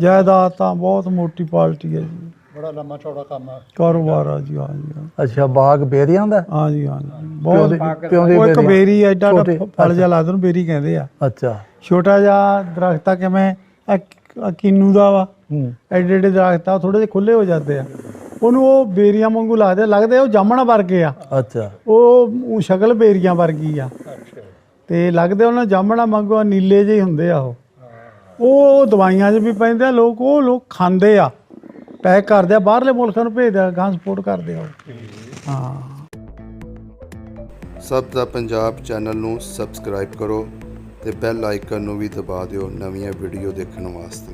ਜਾਇਦਾਦਾਂ। ਬਹੁਤ ਮੋਟੀ ਪਾਰਟੀ ਹੈ ਜੀ, बड़ा लंबा चौड़ा काम है। ਕਾਰੋਬਾਰ ਆ ਜੀ। ਹਾਂ ਜੀ ਹਾਂ। ਅੱਛਾ ਬਾਗ ਬੇਰੀਆਂ ਦਾ। ਹਾਂ ਜੀ ਹਾਂ ਜੀ ਬਹੁਤ। ਪਿਉਂਦੀ ਉਹ ਇੱਕ ਬੇਰੀ। ਬੇਰੀ ਐਡਾ ਛੋਟੀ। ਫਲ ਜਿਹਾ ਲੱਗਦਾ ਉਹਨੂੰ ਬੇਰੀ ਕਹਿੰਦੇ ਆ। ਅੱਛਾ ਛੋਟਾ ਜਿਹਾ ਦਰਖਤ ਆ, ਕਿਵੇਂ ਕਿੰਨੂ ਦਾ ਵਾ। ਹੂੰ ਐਡੇ ਐਡੇ ਦਰਖਤ ਆ, ਥੋੜੇ ਜਿਹੇ ਖੁੱਲੇ ਹੋ ਜਾਂਦੇ ਆ। ਉਹਨੂੰ ਉਹ ਬੇਰੀਆਂ ਵਾਂਗੂ ਲੱਗਦੇ ਉਹ ਜਾਮਣਾ ਵਰਗੇ ਆ। ਅੱਛਾ ਉਹ ਸ਼ਕਲ ਬੇਰੀਆਂ ਵਰਗੀ ਆ अच्छा ਤੇ ਲੱਗਦੇ ਉਹਨਾਂ ਜਾਮਣਾ ਵਾਂਗੂ ਨੀਲੇ ਜਿਹੇ ਹੁੰਦੇ ਆ। ਉਹ ਦਵਾਈਆਂ 'ਚ ਵੀ ਪੈਂਦੇ ਆ ਲੋਕ। ਉਹ ਲੋਕ ਖਾਂਦੇ ਆ, ਪੈਕ ਕਰਦੇ ਆ, ਬਾਹਰਲੇ ਮੁਲਕਾਂ ਨੂੰ ਭੇਜਦੇ ਆ, ਗਾਂ ਸਪੋਰਟ ਕਰਦੇ ਆ ਉਹ। ਹਾਂ। ਸਭ ਦਾ ਪੰਜਾਬ ਚੈਨਲ ਨੂੰ ਸਬਸਕ੍ਰਾਈਬ ਕਰੋ ਤੇ ਬੈਲ ਆਈਕਨ ਨੂੰ ਵੀ ਦਬਾ ਦਿਓ ਨਵੀਆਂ ਵੀਡੀਓ ਦੇਖਣ ਵਾਸਤੇ।